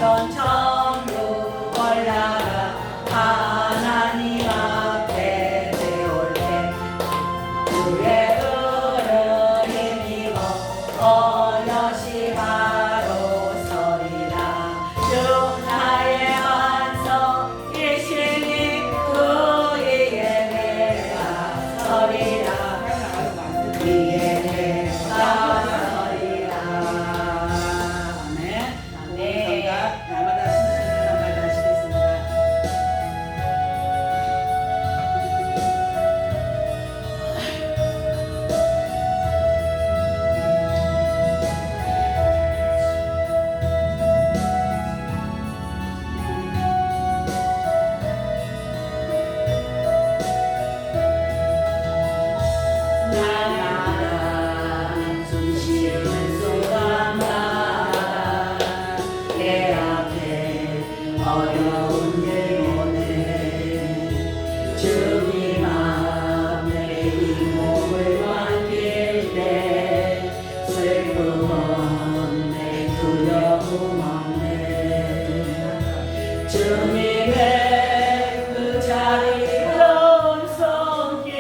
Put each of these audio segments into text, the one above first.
자손 전부 올라가 하나님 앞에 세울 때 주의 은을 힘입어 어여시 바로 서리라. 주 나의 반석 일신이 그 위에 내가 서리라. 위에 내가 서리라. 아멘. 아멘. 날마다 신으시는 날마다 하시겠습니다. 날마다 숨쉬는 순간마다 내 앞에 어려운 일 오네. 주님 앞에 이 몸을 맡길 때 슬픔 없네 두려움 없네. 주님의 그 자리로운 손길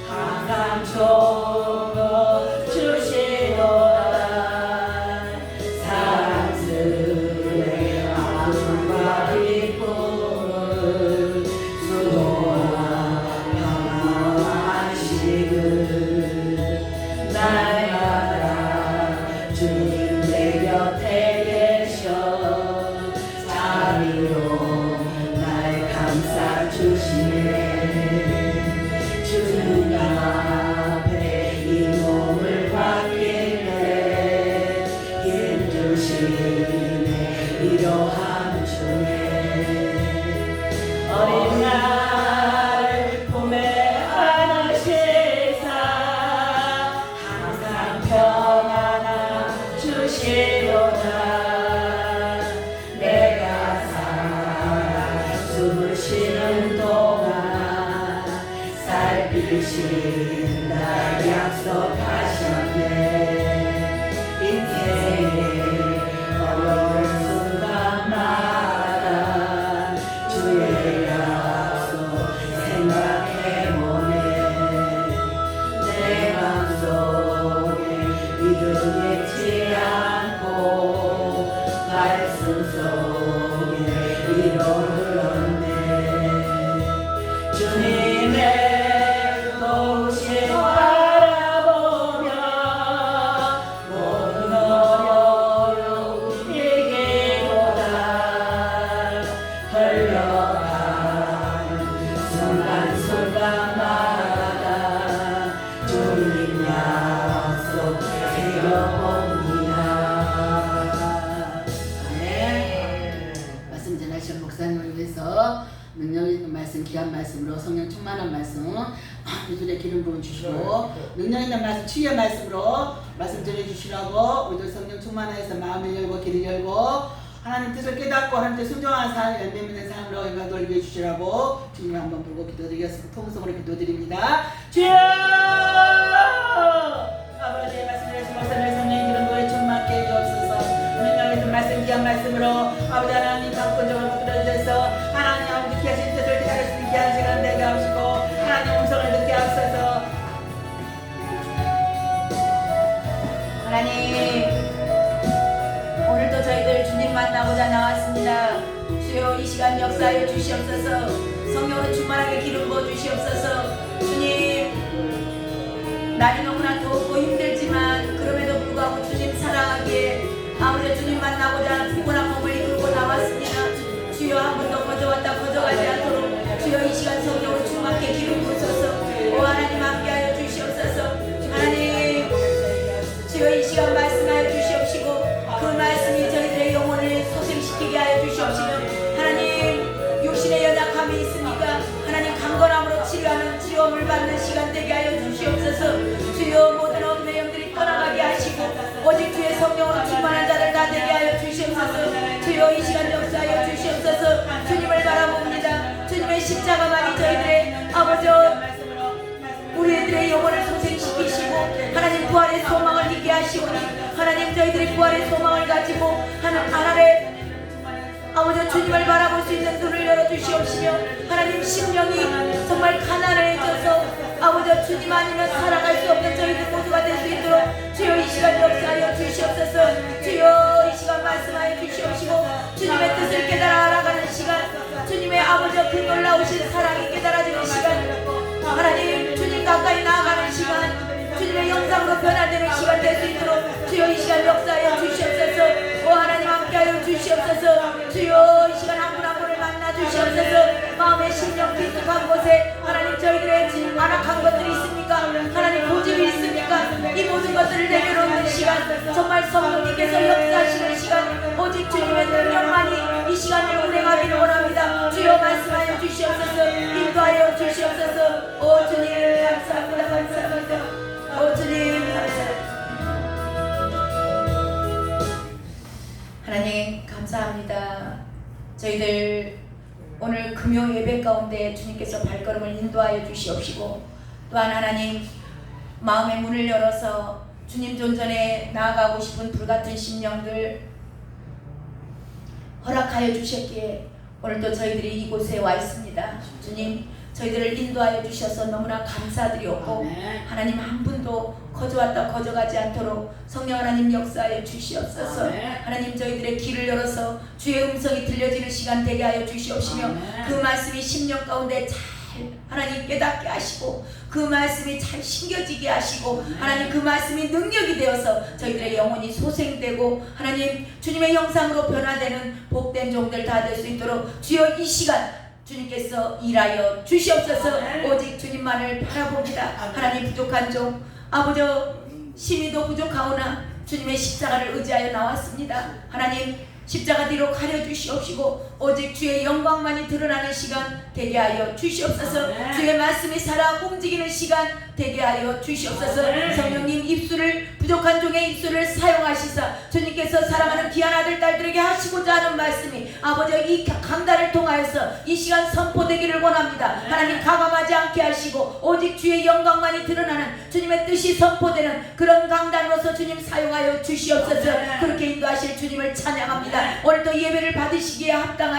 항상 좁아 주시도다. 사랑스레 아픔과 기쁨을 수고와 평안과 안식을 날마다 주님 내 곁에 계셔 자비로 날 감싸 주시네. 주님 앞에 이 몸을 맡길 때 힘주시네 위로함 주네. 어린 날 품에 안으시사 항상 평안함 주시도다. 내가 살아 숨을 쉬는 동안 살피신다 약속하셨네. 인생의 어려운 순간마다 주의 약속 생각해보네. 내 맘속에 믿음 잃지 않고 말씀 속에 위로를 얻네. 주님의 도우심 바라보며 모든 어려움 이기고다. 흘러가는 순간순간마다 주님 약속 세워봅니다. 아멘. 말씀 전하신 목사님을 위해서 능력 있는 말씀, 귀한 말씀으로 성령 충만한 말씀, 우리들의 기름 부음 주시고 능력 있는 말씀, 치유의 말씀으로 말씀 전해주시라고 우리들 성령 충만해서 마음을 열고 귀를 열고 하나님 뜻을 깨닫고 하나님께 순종하는 삶, 열매 맺는 삶으로 영광 돌리게 해주시라고 주님 한번 보고 기도드리겠습니다. 통성으로 기도드립니다. 주여! 아버지의 말씀을 해주신 목사님의 성령 기름 부음에 충만케 해주옵소서. 능력 있는 말씀, 귀한 말씀으로 아버지 하나님 강권적으로 붙들어주셔서 하나님 아버지 귀하신 뜻을 기다릴 수 있게 하는 시간 되게 하시고 하나님 음성을 듣게 하소서. 하나님, 오늘도 저희들 주님 만나고자 나왔습니다. 주여 이 시간 역사하여 주시옵소서. 성령으로 충만하게 기름 부어 주시옵소서. 주님, 날이 너무나 덥고 힘들지만 그럼에도 불구하고 주님 사랑하기에 아버지 주님 만나고자 피곤한 몸을 이끌고 나왔습니다. 주여 한 번도 거저왔다 거저가지 않도록 주여 이 시간 성령으로 충만하게 기름 부으소서. 오 하나님 함께하여 주시옵소서. 하나님, 주여 이 시간 말씀하여 주시옵시고 그 말씀이 저희들의 영혼을 소생시키게 하여 주시옵시며 하나님 육신의 연약함이 있습니까? 하나님 강건함으로 치료하는 치료함을 받는 시간 되게 하여 주시옵소서. 주여 모든 어둠의 영들이 떠나가게 하시고 오직 주의 성령으로 충만한 자들 다 되게 하여 주시옵소서. 주여 이 시간 역사하여 주시옵소서. 주님을 바라봅니다. 주님의 십자가만이 저희들의 아버지 우리들의 영혼을 소생시키시고 하나님 부활의 소망을 있게 하시오니 하나님 저희들이 부활의 소망을 가지고 하나님 아버지 주님을 바라볼 수 있는 눈을 열어주시옵시며 하나님 심령이 정말 가난해져서 아버지 주님 아니면 살아갈 수 없는 저희들 모두가 될 수 있도록 주여 이 시간 역사하여 주시옵소서. 주여 이 시간 말씀하여 주시옵시고 주님의 뜻을 깨달아 알아가는 시간, 주님의 아버지 그 놀라우신 사랑이 깨달아지는 시간, 하나님 주님 가까이 나아가는 시간, 주님의 영상으로 변화되는 시간 될 수 있도록 주여 이 시간 역사하여 주시옵소서. 오 하나님 함께하여 주시옵소서. 주여 이 시간 한 분 한 분을 만나 주시옵소서. 마음의 심령 깊숙한 곳에 하나님 저희들의 안악한 것들이 있습니까? 하나님 고집이 있습니까? 이 모든 것들을 내려놓는 시간, 정말 성령님께서 역사하시는 시간, 오직 주님의 능력만이 이 시간을 운행하기를 원합니다. 주여 말씀하여 주시옵소서. 인도하여 주시옵소서. 오 주님 감사합니다. 감사합니다. 오 주님 감사합니다. 하나님 감사합니다. 저희들 오늘 금요 예배 가운데 주님께서 발걸음을 인도하여 주시옵시고 또한 하나님 마음의 문을 열어서 주님 존전에 나아가고 싶은 불같은 심령들 허락하여 주셨기에 오늘도 저희들이 이곳에 와 있습니다. 주님 저희들을 인도하여 주셔서 너무나 감사드리옵고 하나님 한 분도 거저왔다 거저가지 않도록 성령 하나님 역사하여 주시옵소서. 하나님 저희들의 길을 열어서 주의 음성이 들려지는 시간 되게 하여 주시옵시며 그 말씀이 심령 가운데 잘 하나님 깨닫게 하시고 그 말씀이 잘 심겨지게 하시고 하나님 그 말씀이 능력이 되어서 저희들의 영혼이 소생되고 하나님 주님의 형상으로 변화되는 복된 종들 다 될 수 있도록 주여 이 시간 주님께서 일하여 주시옵소서. 오직 주님만을 바라봅니다. 하나님 부족한 종 아버지 심히도 부족하오나 주님의 십자가를 의지하여 나왔습니다. 하나님 십자가 뒤로 가려 주시옵시고 오직 주의 영광만이 드러나는 시간 되게 하여 주시옵소서. 주의 말씀이 살아 움직이는 시간 되게 하여 주시옵소서. 성령님 입술을 부족한 종의 입술을 사용하시사 주님께서 사랑하는 귀한 아들 딸들에게 하시고자 하는 말씀이 아버지 이 강단을 통하여서 이 시간 선포되기를 원합니다. 하나님 가감하지 않게 하시고 오직 주의 영광만이 드러나는 주님의 뜻이 선포되는 그런 강단으로서 주님 사용하여 주시옵소서. 그렇게 인도하실 주님을 찬양합니다. 오늘도 예배를 받으시기에 합당하신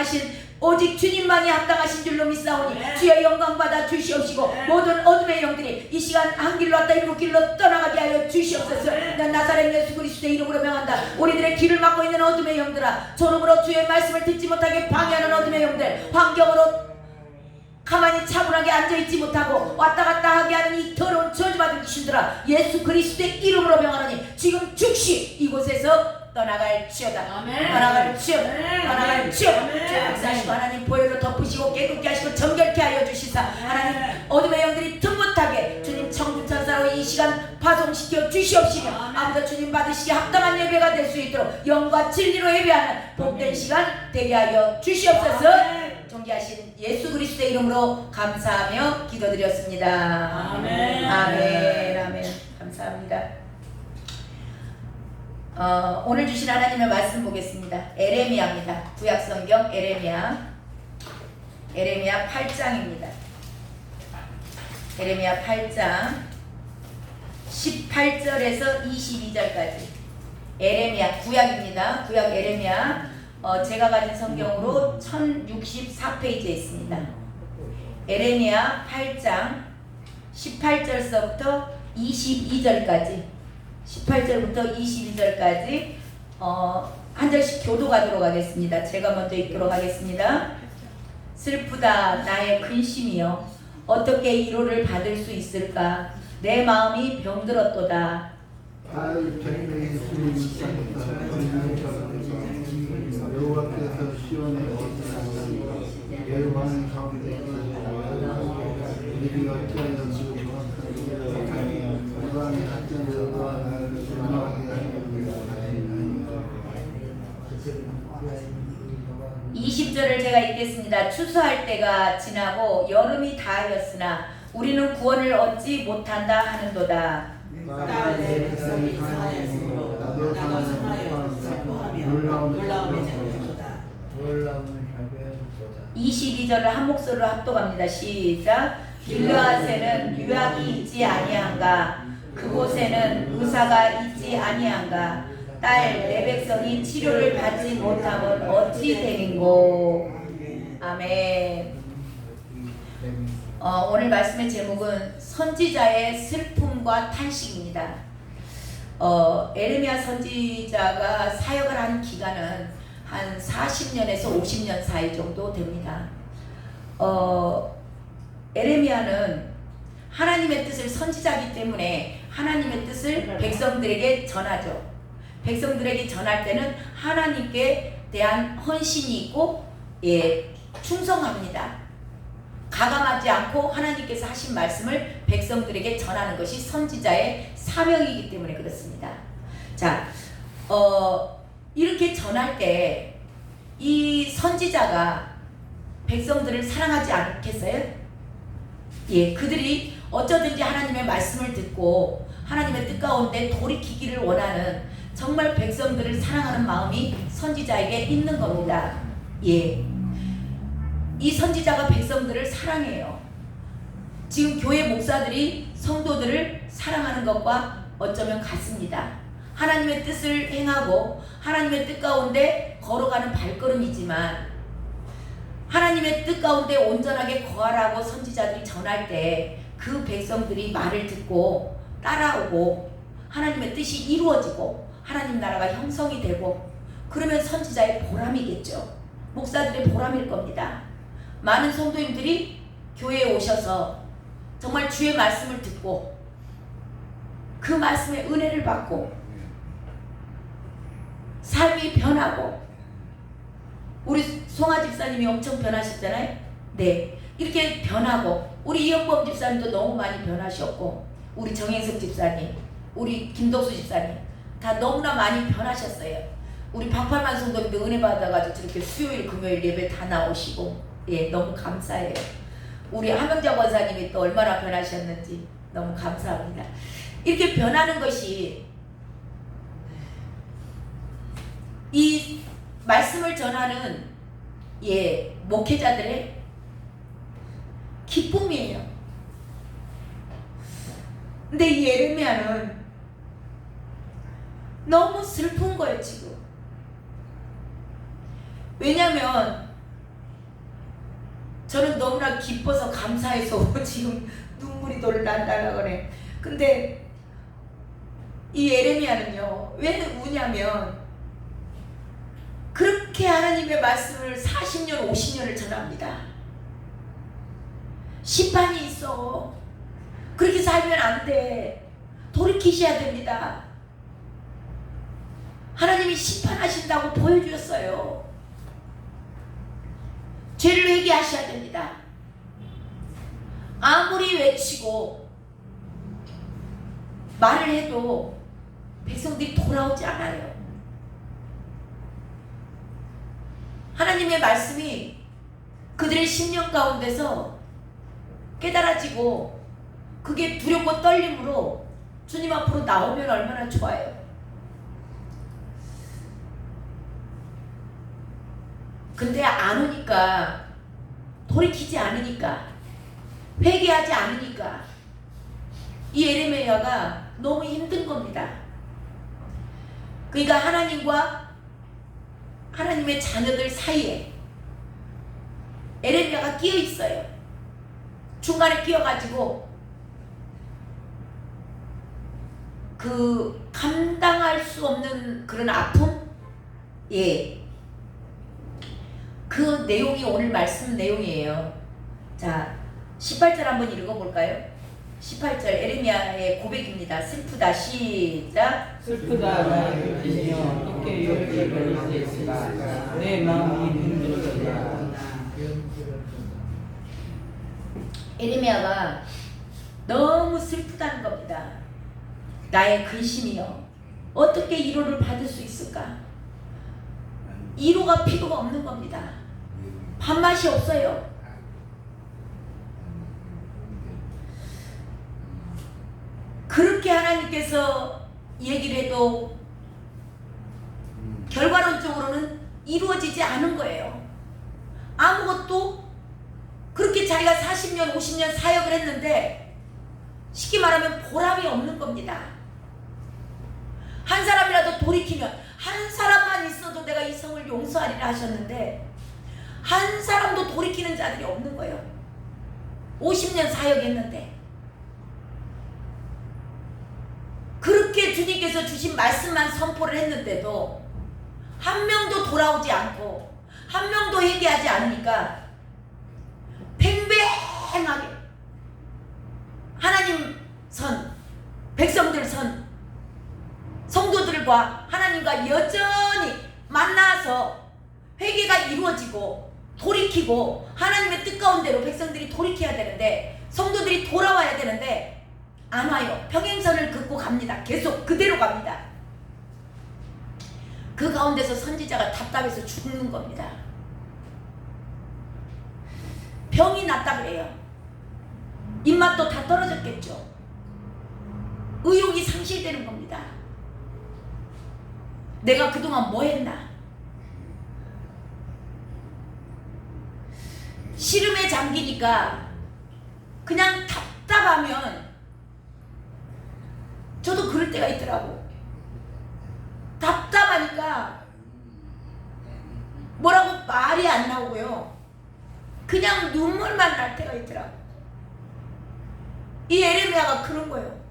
오직 주님만이 합당하신 줄로 믿사오니 주의 영광 받아 주시옵시고 모든 어둠의 영들이 이 시간 한 길로 왔다 일곱 길로 떠나가게 하여 주시옵소서. 난 나사렛 예수 그리스도의 이름으로 명한다. 우리들의 길을 막고 있는 어둠의 영들아, 졸음으로 주의 말씀을 듣지 못하게 방해하는 어둠의 영들, 환경으로 가만히 차분하게 앉아있지 못하고 왔다 갔다 하게 하는 이 더러운 저주받은 귀신들아, 예수 그리스도의 이름으로 명하노니 지금 즉시 이곳에서 떠나갈지어다. 떠나갈지어다. 떠나갈지어다. 역사하시고 하나님 보혈로 덮으시고 깨끗게 하시고 정결케 하여 주시사 하나님 어둠의 영들이 틈 못하게 주님 청중천사로 이 시간 파송시켜 주시옵시며 아무도 주님 받으시기 합당한 예배가 될 수 있도록 영과 진리로 예배하는 복된 시간 되게 하여 주시옵소서. 존귀하신 예수 그리스도의 이름으로 감사하며 기도드렸습니다. 아멘. 아멘. 아멘. 감사합니다. 오늘 주신 하나님의 말씀 보겠습니다. 에레미야입니다. 구약성경 에레미야 8장입니다. 에레미야 8장 18절에서 22절까지 에레미야 구약입니다. 구약 에레미야 제가 가진 성경으로 1064페이지에 있습니다. 에레미야 8장 18절서부터 22절까지 18절부터 22절까지 한 절씩 교도가도록 하겠습니다. 제가 먼저 읽도록 하겠습니다. 슬프다 나의 근심이여 어떻게 위로를 받을 수 있을까? 내 마음이 병들었도다. 여호와께서 시온의 여호와의 가운데 우리가 어찌하여 지금 20절을 제가 읽겠습니다. 추수할 때가 지나고 여름이 다하였으나 우리는 구원을 얻지 못한다 하는도다. 내 백성이 상하였으므로 나도 상하여 슬퍼하며 놀라움에 잠겼도다. 22절을 한 목소리로 합독합니다. 시작. 길르앗에는 유학이 있지 아니한가? 그곳에는 의사가 있지 아니한가? 딸 내 백성이 치료를 받지 못하면 어찌 되는고. 아멘. 오늘 말씀의 제목은 선지자의 슬픔과 탄식입니다. 에레미야 선지자가 사역을 한 기간은 한 40년에서 50년 사이 정도 됩니다. 에레미야는 하나님의 뜻을 선지자이기 때문에 하나님의 뜻을 백성들에게 전하죠. 백성들에게 전할 때는 하나님께 대한 헌신이 있고 충성합니다. 가감하지 않고 하나님께서 하신 말씀을 백성들에게 전하는 것이 선지자의 사명이기 때문에 그렇습니다. 자, 이렇게 전할 때 이 선지자가 백성들을 사랑하지 않겠어요? 그들이 어쩌든지 하나님의 말씀을 듣고 하나님의 뜻 가운데 돌이키기를 원하는 정말 백성들을 사랑하는 마음이 선지자에게 있는 겁니다. 이 선지자가 백성들을 사랑해요. 지금 교회 목사들이 성도들을 사랑하는 것과 어쩌면 같습니다. 하나님의 뜻을 행하고 하나님의 뜻 가운데 걸어가는 발걸음이지만 하나님의 뜻 가운데 온전하게 거하라고 선지자들이 전할 때 그 백성들이 말을 듣고 따라오고 하나님의 뜻이 이루어지고 하나님 나라가 형성이 되고 그러면 선지자의 보람이겠죠. 목사들의 보람일 겁니다. 많은 성도님들이 교회에 오셔서 정말 주의 말씀을 듣고 그 말씀의 은혜를 받고 삶이 변하고 우리 송아 집사님이 엄청 변하셨잖아요. 네, 이렇게 변하고 우리 이영범 집사님도 너무 많이 변하셨고 우리 정행석 집사님, 우리 김덕수 집사님 다 너무나 많이 변하셨어요. 우리 박팔만 성도님도 은혜 받아가지고 저렇게 수요일 금요일 예배 다 나오시고 너무 감사해요. 우리 하명자 권사님이 또 얼마나 변하셨는지 너무 감사합니다. 이렇게 변하는 것이 이 말씀을 전하는 목회자들의 기쁨이에요. 근데 이 예레미야는 너무 슬픈 거예요 지금. 왜냐면 저는 너무나 기뻐서 감사해서 지금 눈물이 난다라 그래. 근데 이 예레미야는요 왜 우냐면 그렇게 하나님의 말씀을 40년 50년을 전합니다. 심판이 있어. 그렇게 살면 안 돼. 돌이키셔야 됩니다. 하나님이 심판하신다고 보여주셨어요. 죄를 회개하셔야 됩니다. 아무리 외치고 말을 해도 백성들이 돌아오지 않아요. 하나님의 말씀이 그들의 심령 가운데서 깨달아지고 그게 두렵고 떨림으로 주님 앞으로 나오면 얼마나 좋아요. 근데 안 오니까, 돌이키지 않으니까, 회개하지 않으니까 이 예레미야가 너무 힘든 겁니다. 그러니까 하나님과 하나님의 자녀들 사이에 예레미야가 끼어 있어요. 중간에 끼어가지고 그 감당할 수 없는 그런 아픔, 그 내용이 오늘 말씀 내용이에요. 자, 18절 한번 읽어볼까요? 18절 예레미야의 고백입니다. 슬프다. 시작. 슬프다 나의 뜻이여 어떻게 이렇게 변했을까 내 마음이 힘들어졌다. 예레미야가 너무 슬프다는 겁니다. 나의 근심이여 어떻게 위로를 받을 수 있을까? 위로가 필요가 없는 겁니다. 밥맛이 없어요. 그렇게 하나님께서 얘기를 해도 결과론적으로는 이루어지지 않은 거예요. 아무것도 그렇게 자기가 40년 50년 사역을 했는데 쉽게 말하면 보람이 없는 겁니다. 한 사람이라도 돌이키면, 한 사람만 있어도 내가 이 성을 용서하리라 하셨는데 한 사람도 돌이키는 자들이 없는 거예요. 50년 사역했는데. 그렇게 주님께서 주신 말씀만 선포를 했는데도 한 명도 돌아오지 않고 한 명도 회개하지 않으니까 팽팽하게 하나님 선, 백성들 선, 성도들과 하나님과 여전히 만나서 회개가 이루어지고 돌이키고 하나님의 뜻 가운데로 백성들이 돌이켜야 되는데, 성도들이 돌아와야 되는데 안 와요. 평행선을 긋고 갑니다. 계속 그대로 갑니다. 그 가운데서 선지자가 답답해서 죽는 겁니다. 병이 났다 그래요. 입맛도 다 떨어졌겠죠. 의욕이 상실되는 겁니다. 내가 그동안 뭐 했나? 시름에 잠기니까 그냥 답답하면, 저도 그럴 때가 있더라고. 답답하니까 뭐라고 말이 안 나오고요. 그냥 눈물만 날 때가 있더라고. 이 에레미야가 그런 거예요.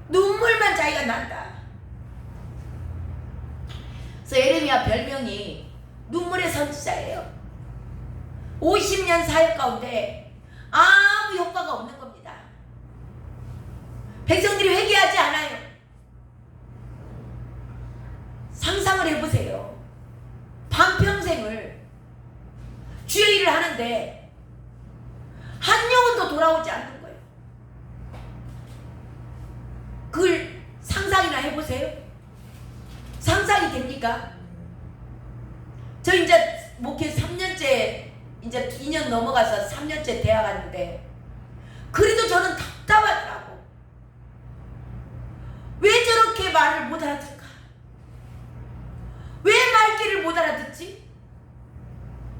눈물만 자기가 난다. 그래서 에레미야 별명이 눈물의 선지자예요. 50년 사역 가운데 아무 효과가 없는 겁니다. 백성들이 회개하지 않아요. 상상을 해보세요. 반평생을 주의 일을 하는데 한 영혼도 돌아오지 않는 거예요. 그걸 상상이나 해보세요. 상상이 됩니까? 저 이제 목회 3년째, 이제 2년 넘어가서 3년째 대학 왔는데 그래도 저는 답답하더라고. 왜 저렇게 말을 못 알아듣을까? 왜 말귀를 못 알아듣지?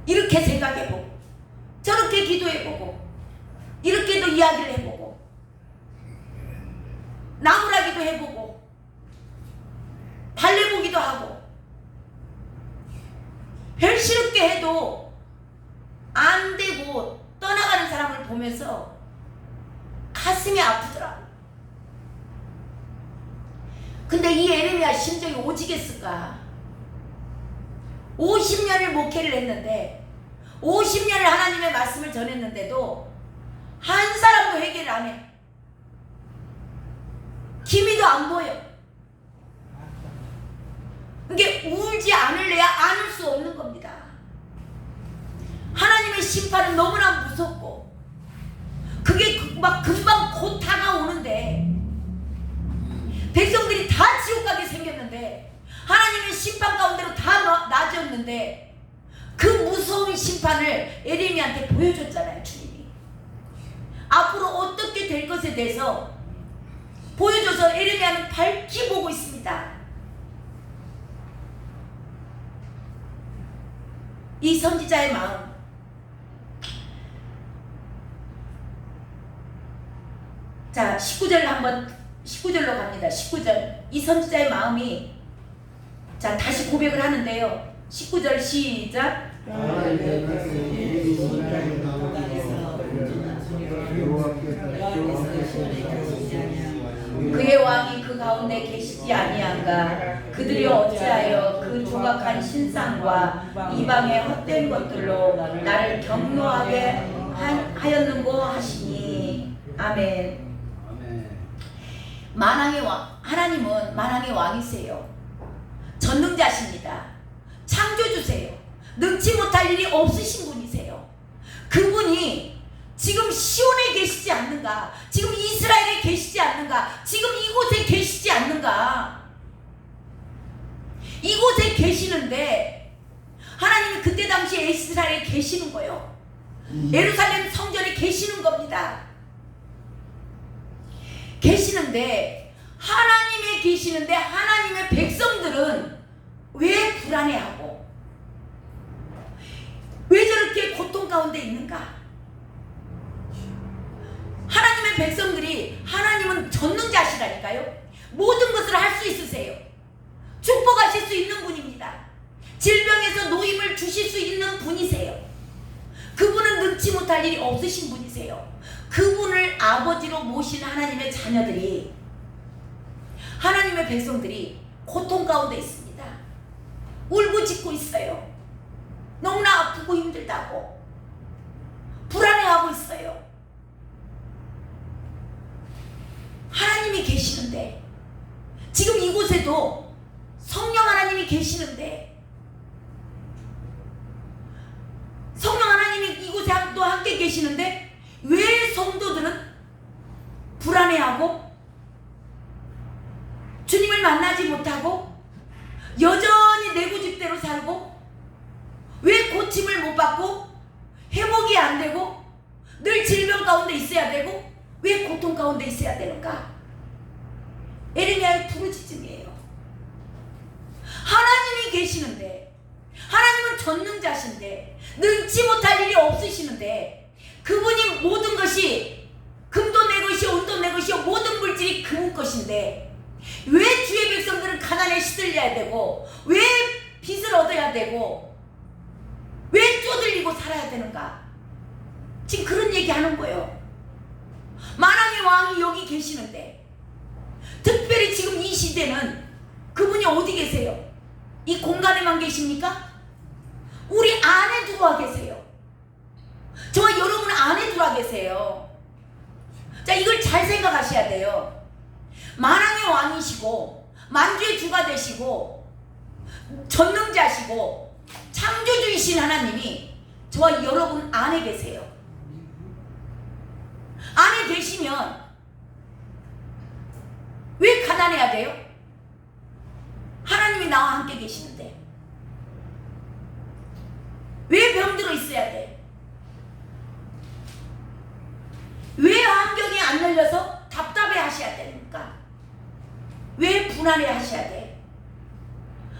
이렇게 생각해보고 저렇게 기도해보고 이렇게도 이야기를 해보고 나무라기도 해보고 달래보기도 하고 별시럽게 해도 안 되고 떠나가는 사람을 보면서 가슴이 아프더라고. 근데 이 에레미야 심정이 오지겠을까? 50년을 목회를 했는데 50년을 하나님의 말씀을 전했는데도 한 사람도 회개를 안 해. 기미도 안 보여. 이게 울지 않을래야 안을 수 없는 겁니다. 하나님의 심판은 너무나 무섭고 그게 막 금방 곧 다가오는데 백성들이 다 지옥 가게 생겼는데 하나님의 심판 가운데로 다 놔줬는데 그 무서운 심판을 에레미야한테 보여줬잖아요. 주님이 앞으로 어떻게 될 것에 대해서 보여줘서 에레미야는 밝히 보고 있습니다. 이 선지자의 마음, 자 19절 한번 19절로 갑니다. 19절 이 선지자의 마음이, 자 다시 고백을 하는데요. 19절 시작. 그의 왕이 그 가운데 계시지 아니한가? 그들이 어찌하여 그 조각한 신상과 이방의 헛된 것들로 나를 경노하게 하였는고 하시니. 아멘. 만왕의 왕, 하나님은 만왕의 왕이세요. 전능자십니다. 창조주세요. 능치 못할 일이 없으신 분이세요. 그분이 지금 시온에 계시지 않는가? 지금 이스라엘에 계시지 않는가? 지금 이곳에 계시지 않는가? 이곳에 계시는데 하나님이 그때 당시에 이스라엘에 계시는 거예요. 예루살렘 성전에 계시는 겁니다. 계시는데 하나님이 계시는데 하나님의 백성들은 왜 불안해하고 왜 저렇게 고통 가운데 있는가? 하나님의 백성들이, 하나님은 전능자시라니까요. 모든 것을 할 수 있으세요. 축복하실 수 있는 분입니다. 질병에서 노임을 주실 수 있는 분이세요. 그분은 능치 못할 일이 없으신 분이세요. 그분을 아버지로 모신 하나님의 자녀들이, 하나님의 백성들이 고통 가운데 있습니다. 울부짖고 있어요. 너무나 아프고 힘들다고 불안해하고 있어요. 하나님이 계시는데, 지금 이곳에도 성령 하나님이 계시는데, 성령 하나님이 이곳에 또 함께 계시는데 왜 성도들은 불안해하고 주님을 만나지 못하고 여전히 내 고집대로 살고, 왜 고침을 못 받고 회복이 안 되고 늘 질병 가운데 있어야 되고 왜 고통 가운데 있어야 되는가? 에레미야의 부르짖음이에요. 하나님이 계시는데, 하나님은 전능자신데, 능치 못할 일이 없으시는데, 그분이 모든 것이 금도 내 것이요 은도 내 것이요 모든 물질이 그분 것인데 왜 주의 백성들은 가난에 시들려야 되고, 왜 빚을 얻어야 되고, 왜 쪼들리고 살아야 되는가? 지금 그런 얘기 하는 거예요. 만왕의 왕이 여기 계시는데, 특별히 지금 이 시대는 그분이 어디 계세요? 이 공간에만 계십니까? 우리 안에 들어와 계세요. 저와 여러분 안에 들어와 계세요. 자, 이걸 잘 생각하셔야 돼요. 만왕의 왕이시고 만주의 주가 되시고 전능자시고 창조주이신 하나님이 저와 여러분 안에 계세요. 안에 계시면 왜 가난해야 돼요? 하나님이 나와 함께 계시는데. 왜 병들어 있어야 돼? 왜 환경이 안 열려서 답답해 하셔야 됩니까? 왜 분한해 하셔야 돼?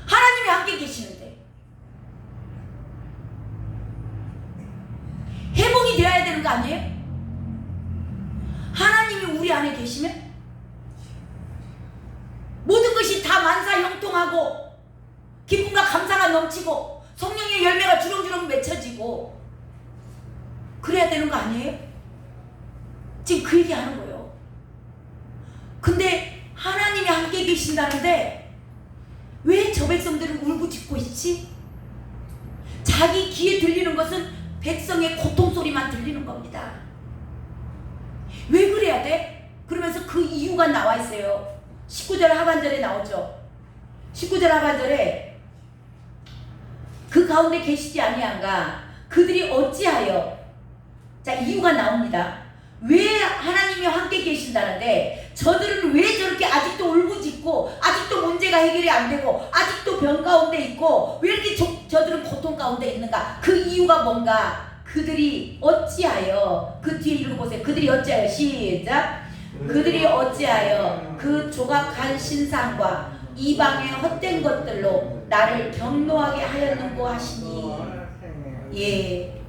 하나님이 함께 계시는데. 회복이 되어야 되는 거 아니에요? 하나님이 우리 안에 계시면 모든 것이 다 만사형통하고 기쁨과 감사가 넘치고 성령의 열매가 주렁주렁 맺혀지고 그래야 되는 거 아니에요? 지금 그 얘기 하는 거예요. 근데 하나님이 함께 계신다는데 왜 저 백성들은 울부짖고 있지? 자기 귀에 들리는 것은 백성의 고통 소리만 들리는 겁니다. 왜 그래야 돼? 그러면서 그 이유가 나와 있어요. 19절 하반절에 나오죠. 19절 하반절에 그 가운데 계시지 아니한가? 그들이 어찌하여, 자, 이유가 나옵니다. 왜 하나님이 함께 계신다는데 저들은 왜 저렇게 아직도 울부짖고 아직도 문제가 해결이 안 되고 아직도 병 가운데 있고 왜 이렇게 저들은 고통 가운데 있는가? 그 이유가 뭔가? 그들이 어찌하여, 그 뒤에 읽어보세요. 그들이 어찌하여, 시작. 그들이 어찌하여 그 조각한 신상과 이방의 헛된 것들로 나를 경노하게 하였는고 하시니. 예.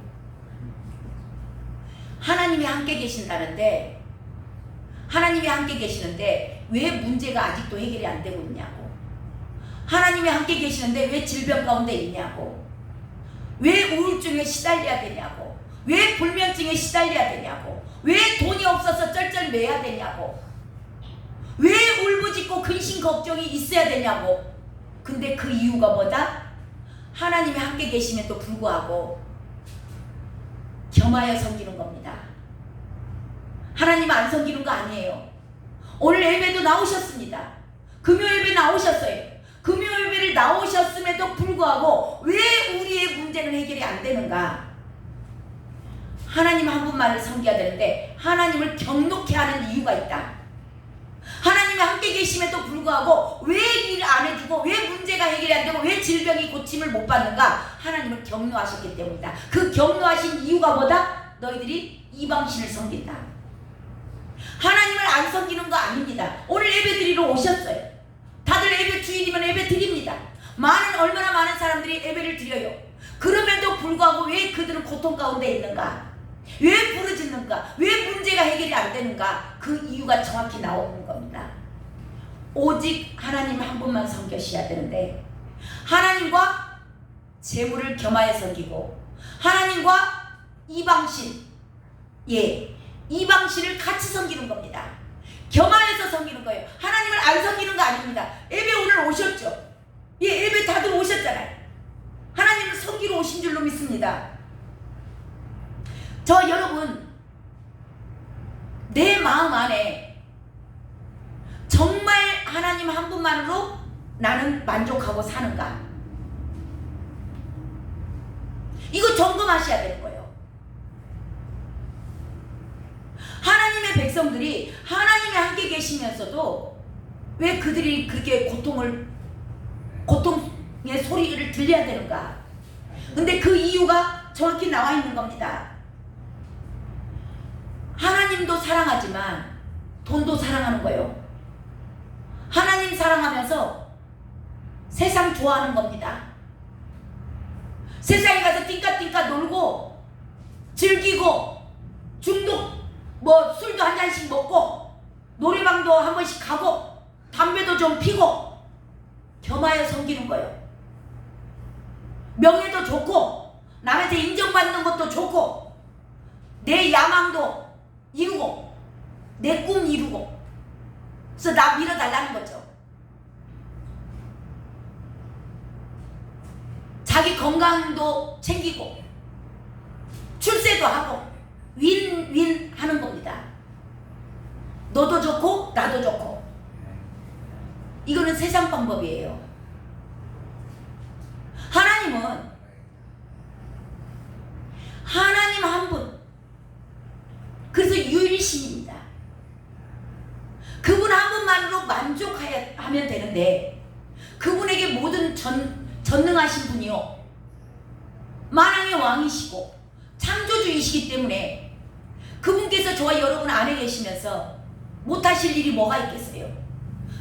하나님이 함께 계신다는데, 하나님이 함께 계시는데 왜 문제가 아직도 해결이 안 되고 있냐고. 하나님이 함께 계시는데 왜 질병 가운데 있냐고. 왜 우울증에 시달려야 되냐고. 왜 불면증에 시달려야 되냐고. 왜 돈이 없어서 쩔쩔매야 되냐고. 왜 울부짖고 근심 걱정이 있어야 되냐고. 근데 그 이유가 뭐다? 하나님이 함께 계심에도 불구하고 겸하여 섬기는 겁니다. 하나님 안 섬기는 거 아니에요. 오늘 예배도 나오셨습니다. 금요 예배 나오셨어요. 금요 예배를 나오셨음에도 불구하고 왜 우리의 문제는 해결이 안 되는가? 하나님 한 분만을 섬겨야 되는데 하나님을 경록해 하는 이유가 있다. 하나님이 함께 계심에도 불구하고 왜 일 안 해주고 왜 문제가 해결이 안 되고 왜 질병이 고침을 못 받는가? 하나님을 경노하셨기 때문이다. 그 경노하신 이유가 뭐다? 너희들이 이방신을 섬긴다. 하나님을 안 섬기는 거 아닙니다. 오늘 예배 드리러 오셨어요. 다들 예배 주일이면 예배 드립니다. 얼마나 많은 사람들이 예배를 드려요. 그럼에도 불구하고 왜 그들은 고통 가운데 있는가? 왜 부르짖는가? 왜 문제가 해결이 안 되는가? 그 이유가 정확히 나오는 겁니다. 오직 하나님 한 분만 섬기셔야 되는데 하나님과 재물을 겸하여 섬기고 하나님과 이방신, 이방신을 같이 섬기는 겁니다. 겸하여서 섬기는 거예요. 하나님을 안 섬기는 거 아닙니다. 예배 오늘 오셨죠? 예배 다들 오셨잖아요. 하나님을 섬기러 오신 줄로 믿습니다. 저 여러분, 내 마음 안에 정말 하나님 한 분만으로 나는 만족하고 사는가? 이거 점검하셔야 되는 거예요. 하나님의 백성들이 하나님이 함께 계시면서도 왜 그들이 그렇게 고통의 소리를 들려야 되는가? 근데 그 이유가 정확히 나와 있는 겁니다. 하나님도 사랑하지만 돈도 사랑하는 거예요. 하나님 사랑하면서 세상 좋아하는 겁니다. 세상에 가서 띵까띵까 놀고 즐기고 중독 술도 한 잔씩 먹고 노래방도 한 번씩 가고 담배도 좀 피고 겸하여 섬기는 거예요. 명예도 좋고 남한테 인정받는 것도 좋고 내 야망도 이루고 내 꿈 이루고 그래서 나 밀어달라는 거죠. 자기 건강도 챙기고 출세도 하고 윈윈 하는 겁니다. 너도 좋고 나도 좋고. 이거는 세상 방법이에요. 하나님은 하나님 한 분, 그래서 유일신입니다. 그분 한 분만으로 만족하면 되는데 그분에게 모든 전능하신 분이요 만왕의 왕이시고 창조주이시기 때문에 그분께서 저와 여러분 안에 계시면서 못하실 일이 뭐가 있겠어요?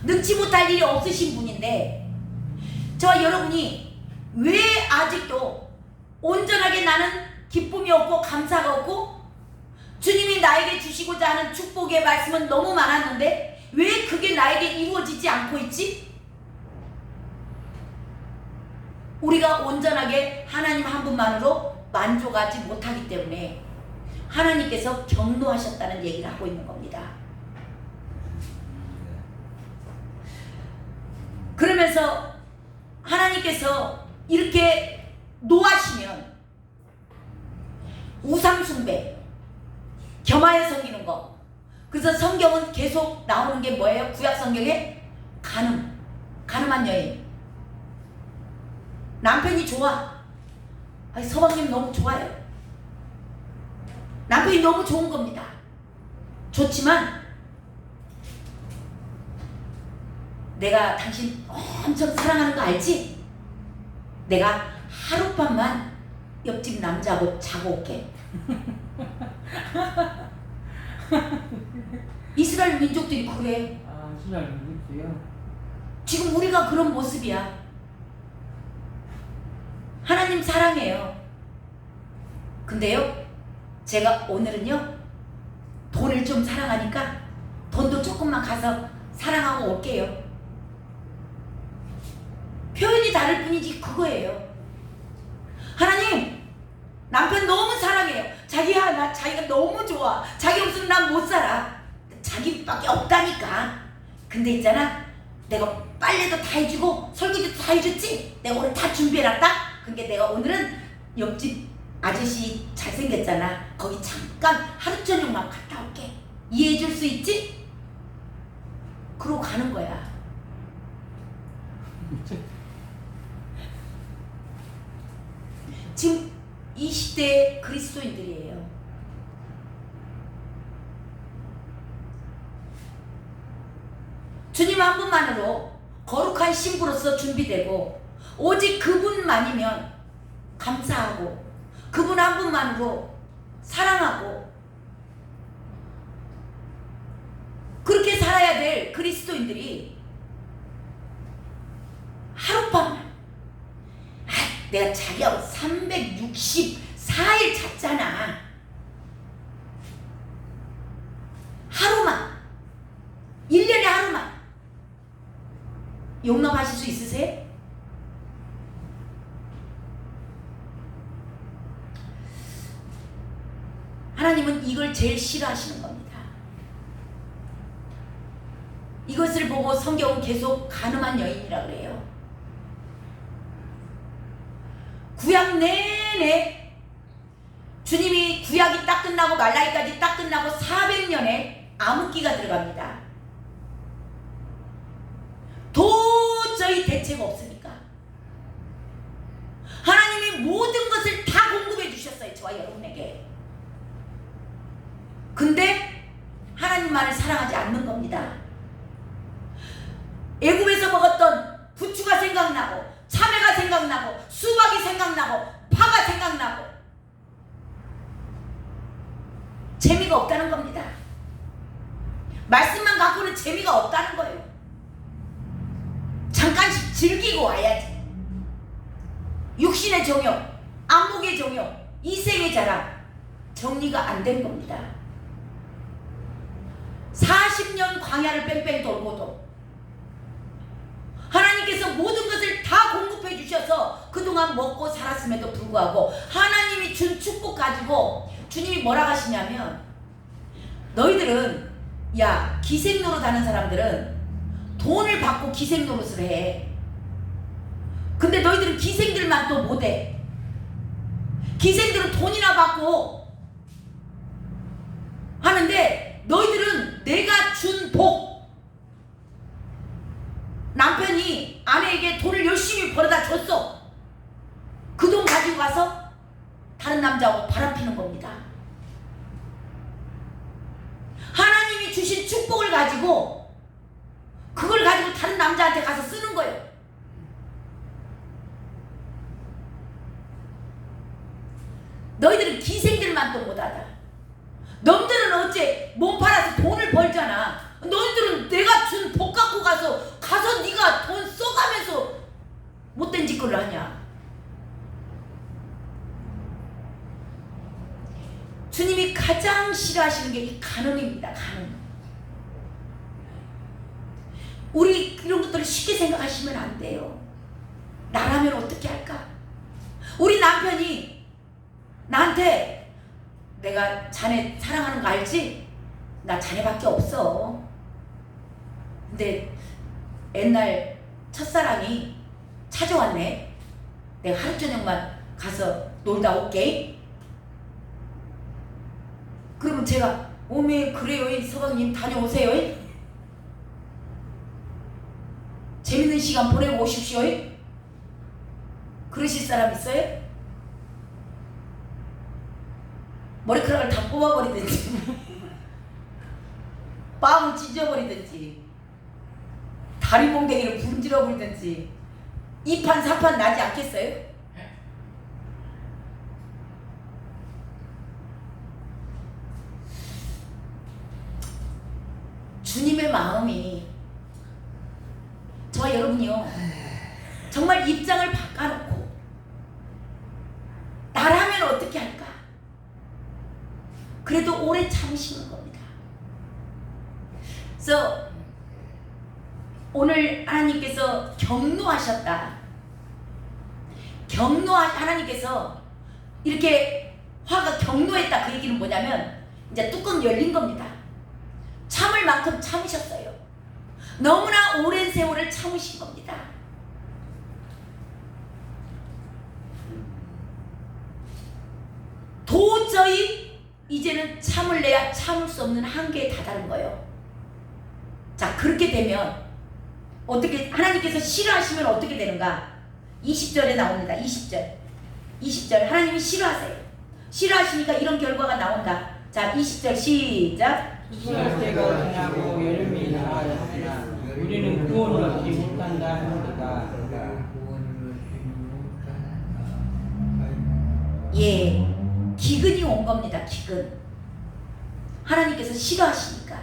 능치 못할 일이 없으신 분인데 저와 여러분이 왜 아직도 온전하게 나는 기쁨이 없고 감사가 없고 주님이 나에게 주시고자 하는 축복의 말씀은 너무 많았는데 왜 그게 나에게 이루어지지 않고 있지? 우리가 온전하게 하나님 한 분만으로 만족하지 못하기 때문에 하나님께서 경노하셨다는 얘기를 하고 있는 겁니다. 그러면서 하나님께서 이렇게 노하시면 우상숭배, 겸하여 섬기는 거. 그래서 성경은 계속 나오는 게 뭐예요? 구약 성경에 가늠한 여인. 남편이 좋아. 아니, 서방님 너무 좋아요. 남편이 너무 좋은 겁니다. 좋지만 내가 당신 엄청 사랑하는 거 알지? 내가 하룻밤만 옆집 남자하고 자고 올게. 이스라엘 민족들이 그래. 아, 이스라엘 민족도요? 지금 우리가 그런 모습이야. 하나님 사랑해요. 근데요, 제가 오늘은요 돈을 좀 사랑하니까 돈도 조금만 가서 사랑하고 올게요. 표현이 다를 뿐이지 그거예요. 하나님, 남편 너무 사랑해요. 자기가 너무 좋아. 자기 없으면 난 못 살아. 자기밖에 없다니까. 근데 있잖아, 내가 빨래도 다 해주고 설거지도 다 해줬지? 내가 오늘 다 준비해놨다? 그러니까 내가 오늘은 옆집 아저씨 잘생겼잖아. 거기 잠깐 하루 저녁만 갔다 올게. 이해해줄 수 있지? 그러고 가는 거야. 지금 이 시대의 그리스도인들이에요. 주님 한 분만으로 거룩한 신부로서 준비되고 오직 그분만이면 감사하고 그분 한 분만으로 사랑하고 그렇게 살아야 될 그리스도인들이 하룻밤 내가 자기하고 364일 잤잖아. 하루만, 1년에 하루만 용납하실 수 있으세요? 하나님은 이걸 제일 싫어하시는 겁니다. 이것을 보고 성경은 계속 간음한 여인이라 그래요. 구약 내내 주님이 구약이 딱 끝나고 말라기까지 딱 끝나고 400년에 암흑기가 들어갑니다. 도저히 대책 없으니까 하나님이 모든 것을 다 공급해 주셨어요. 저와 여러분에게. 근데 하나님만을 사랑하지 않는 겁니다. 애굽에서 먹었던 부추가 생각나고 참외가 생각나고 수박이 생각나고 파가 생각나고 재미가 없다는 겁니다. 말씀만 갖고는 재미가 없다는 거예요. 잠깐씩 즐기고 와야지. 육신의 정욕, 안목의 정욕, 이생의 자랑 정리가 안 된 겁니다. 40년 광야를 뺑뺑 돌고도 하나님께서 모든 것을 다 공급해 주셔서 그동안 먹고 살았음에도 불구하고 하나님이 준 축복 가지고 주님이 뭐라 하시냐면, 너희들은, 야, 기생노릇 하는 사람들은 돈을 받고 기생노릇을 해. 근데 너희들은 기생들만 또 못해. 기생들은 돈이나 받고 하는데 너희들은 내가 준 복, 남편이 아내에게 돈을 열심히 벌어다 줬어. 그 돈 가지고 가서 다른 남자하고 바람피는 겁니다. 하나님이 주신 축복을 가지고 그걸 가지고 다른 남자한테 가서 쓰는 거예요. 너희들은 기생들만 또 못하다. 너희들은 어째 몸 팔아서 돈을 벌잖아. 너희들은 내가 준 복 갖고 가서 네가 돈 써가면서 못된 짓거리를 하냐. 주님이 가장 싫어하시는 게 이 간음입니다. 간음. 우리 이런 것들을 쉽게 생각하시면 안 돼요. 나라면 어떻게 할까? 우리 남편이 나한테, 내가 자네 사랑하는 거 알지? 나 자네밖에 없어. 근데 옛날 첫사랑이 찾아왔네. 내가 하루 저녁만 가서 놀다 올게. 그러면 제가, 오메 그래요 서방님 다녀오세요. 재밌는 시간 보내고 오십시오. 그러실 사람 있어요? 머리카락을 다 뽑아버리든지 뺨을 찢어버리든지 다리 몽댕이를 분질러버리든지 2판 4판 나지 않겠어요? 주님의 마음이, 저와 여러분이요, 정말 입장을 바꿔놓고 나라면 어떻게 할까? 그래도 오래 참으시는 겁니다. 그래서 오늘 하나님께서 격노하셨다. 하나님께서 이렇게 화가 격노했다. 그 얘기는 뭐냐면 이제 뚜껑 열린 겁니다. 참을 만큼 참으셨어요. 너무나 오랜 세월을 참으신 겁니다. 도저히 이제는 참을래야 참을 수 없는 한계에 다다른 거예요. 자, 그렇게 되면 어떻게, 하나님께서 싫어하시면 어떻게 되는가? 20절에 나옵니다. 20절 하나님이 싫어하세요. 싫어하시니까 이런 결과가 나온다. 자, 20절 시작. 추수할 때가 지나고 여름이 나아졌으나 우리는 구원을 얻지 못한다 하니까. 예, 기근이 온 겁니다. 기근. 하나님께서 싫어하시니까.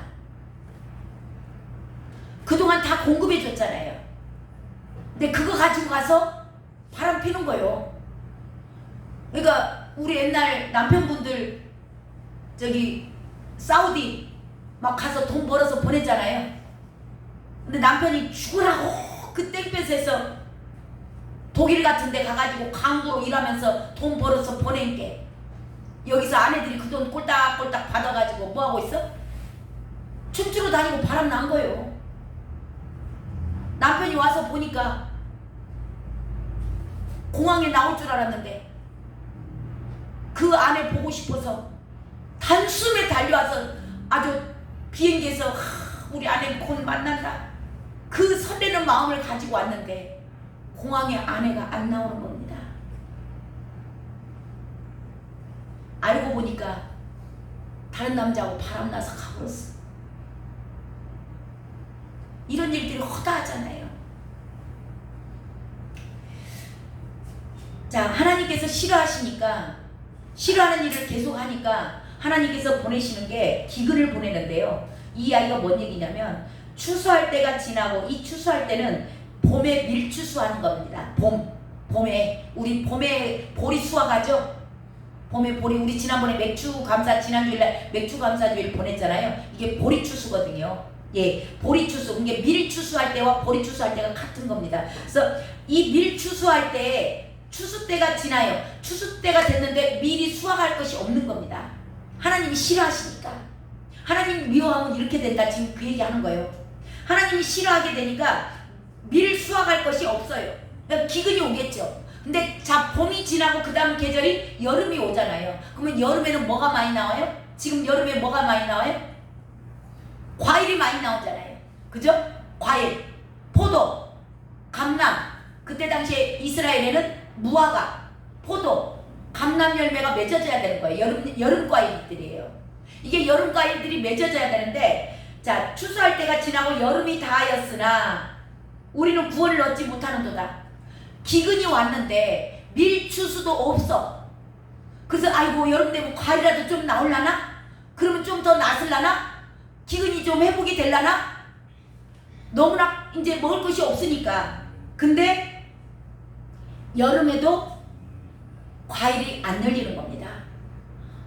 그동안 다 공급해 줬잖아요. 근데 그거 가지고 가서 바람 피는 거예요. 그러니까 우리 옛날 남편분들 저기 사우디 막 가서 돈 벌어서 보냈잖아요. 근데 남편이 죽으라고 그 땡볕에서 독일 같은 데 가가지고 강도로 일하면서 돈 벌어서 보낸 게 여기서 아내들이 그 돈 꼴딱꼴딱 받아가지고 뭐하고 있어? 춤추러 다니고 바람 난 거예요. 남편이 와서 보니까 공항에 나올 줄 알았는데 그 아내 보고 싶어서 단숨에 달려와서 아주 비행기에서 우리 아내 곧 만난다 그 설레는 마음을 가지고 왔는데 공항에 아내가 안 나오는 겁니다. 알고 보니까 다른 남자하고 바람나서 가버렸어. 이런 일들이 허다하잖아요. 자, 하나님께서 싫어하시니까 싫어하는 일을 계속 하니까 하나님께서 보내시는 게 기근을 보내는데요. 이 이야기가 뭔 얘기냐면 추수할 때가 지나고 이 추수할 때는 봄에 밀추수하는 겁니다. 봄에 우리 봄에 보리 수확하죠. 봄에 보리 우리 지난번에 맥주 감사 지난주일날 맥주 감사주일 보냈잖아요. 이게 보리 추수거든요. 예, 보리 추수 이게 밀 추수할 때와 보리 추수할 때가 같은 겁니다. 그래서 이 밀 추수할 때 추수 때가 지나요. 추수 때가 됐는데 밀이 수확할 것이 없는 겁니다. 하나님이 싫어하시니까. 하나님 미워하면 이렇게 된다. 지금 그 얘기하는 거예요. 하나님이 싫어하게 되니까 밀 수확할 것이 없어요. 그러니까 기근이 오겠죠. 근데 자 봄이 지나고 그 다음 계절이 여름이 오잖아요. 그러면 여름에는 뭐가 많이 나와요? 지금 여름에 뭐가 많이 나와요? 과일이 많이 나오잖아요. 그죠? 과일, 포도, 감람. 그때 당시에 이스라엘에는 무화과, 포도, 감람 열매가 맺어져야 되는 거예요. 여름 과일들이에요. 이게 여름 과일들이 맺어져야 되는데 자 추수할 때가 지나고 여름이 다하였으나 우리는 구원을 얻지 못하는도다. 기근이 왔는데 밀추수도 없어. 그래서 아이고 여름 되면 과일이라도 좀 나올라나? 그러면 좀 더 나슬라나? 기근이 좀 회복이 될라나? 너무나 이제 먹을 것이 없으니까. 근데 여름에도 과일이 안 열리는 겁니다.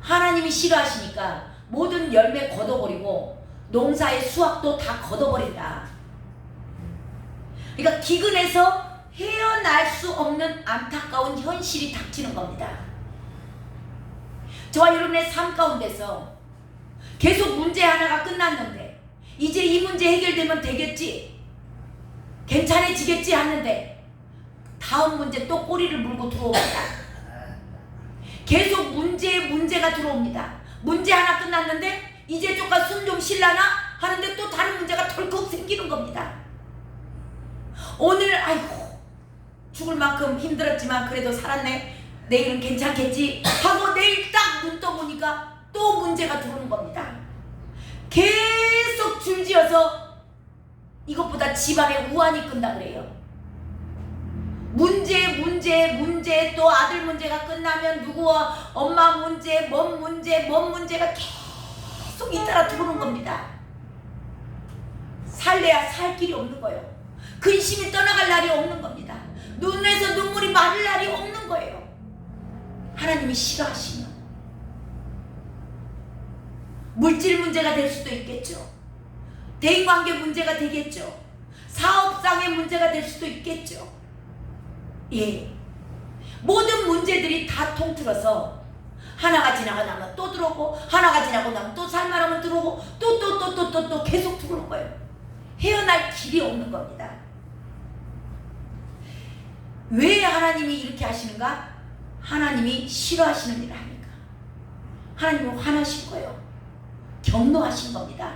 하나님이 싫어하시니까 모든 열매 걷어버리고 농사의 수확도 다 걷어버린다. 그러니까 기근에서 헤어날 수 없는 안타까운 현실이 닥치는 겁니다. 저와 여러분의 삶 가운데서 계속 문제 하나가 끝났는데 이제 이 문제 해결되면 되겠지, 괜찮아지겠지 하는데 다음 문제 또 꼬리를 물고 들어옵니다. 계속 문제가 들어옵니다. 문제 하나 끝났는데 이제 조금 숨 좀 쉴라나 하는데 또 다른 문제가 덜컥 생기는 겁니다. 오늘 아이고 죽을 만큼 힘들었지만 그래도 살았네, 내일은 괜찮겠지 하고 내일 딱 눈 떠보니까 또 문제가 들어오는 겁니다. 계속 줄지어서 이것보다 집안에 우환이 끈다 그래요. 문제 또 아들 문제가 끝나면 누구와 엄마 문제 뭔 문제가 계속 잇따라 들어오는 겁니다. 살래야 살 길이 없는 거예요. 근심이 떠나갈 날이 없는 겁니다. 눈에서 눈물이 마를 날이 없는 거예요. 하나님이 싫어하시면 물질 문제가 될 수도 있겠죠. 대인관계 문제가 되겠죠. 사업상의 문제가 될 수도 있겠죠. 예, 모든 문제들이 다 통틀어서 하나가 지나고 나면 또 들어오고 하나가 지나고 나면 또 살만하면 들어오고 또 계속 들어오는 거예요. 헤어날 길이 없는 겁니다. 왜 하나님이 이렇게 하시는가? 하나님이 싫어하시는 일을 하니까. 하나님은 화나신 거예요. 경노하신 겁니다.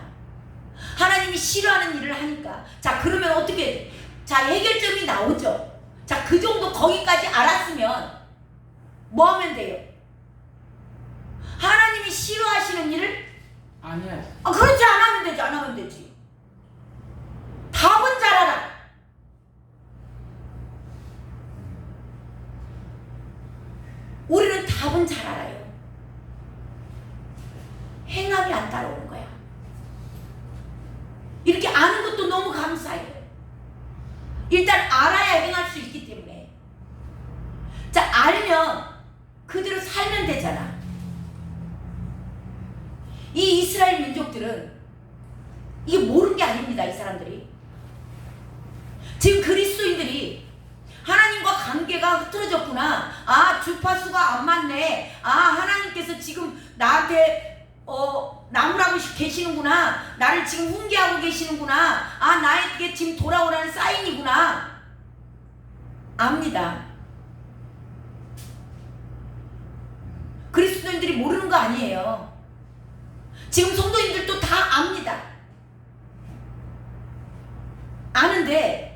하나님이 싫어하는 일을 하니까. 자 그러면 어떻게 돼? 자 해결점이 나오죠. 자 그 정도 거기까지 알았으면 뭐 하면 돼요? 하나님이 싫어하시는 일을 안 해. 그렇지, 안 하면 되지. 안 하면 되지. 답은 잘 알아. 우리는 답은 잘 알아요. 행함이 안 따라오는 거야. 이렇게 아는 것도 너무 감사해요. 일단 알아야 행할 수 있기 때문에. 자 알면 그대로 살면 되잖아. 이 이스라엘 민족들은 이게 모르는 게 아닙니다. 이 사람들이. 지금 그리스도인들이 하나님과 관계가 흐트러졌구나. 아, 주파수가 안 맞네. 아, 하나님께서 지금 나한테 나무라고 계시는구나. 나를 지금 훈계하고 계시는구나. 아, 나에게 지금 돌아오라는 사인이구나. 압니다. 그리스도인들이 모르는 거 아니에요. 지금 성도인들도 다 압니다. 아는데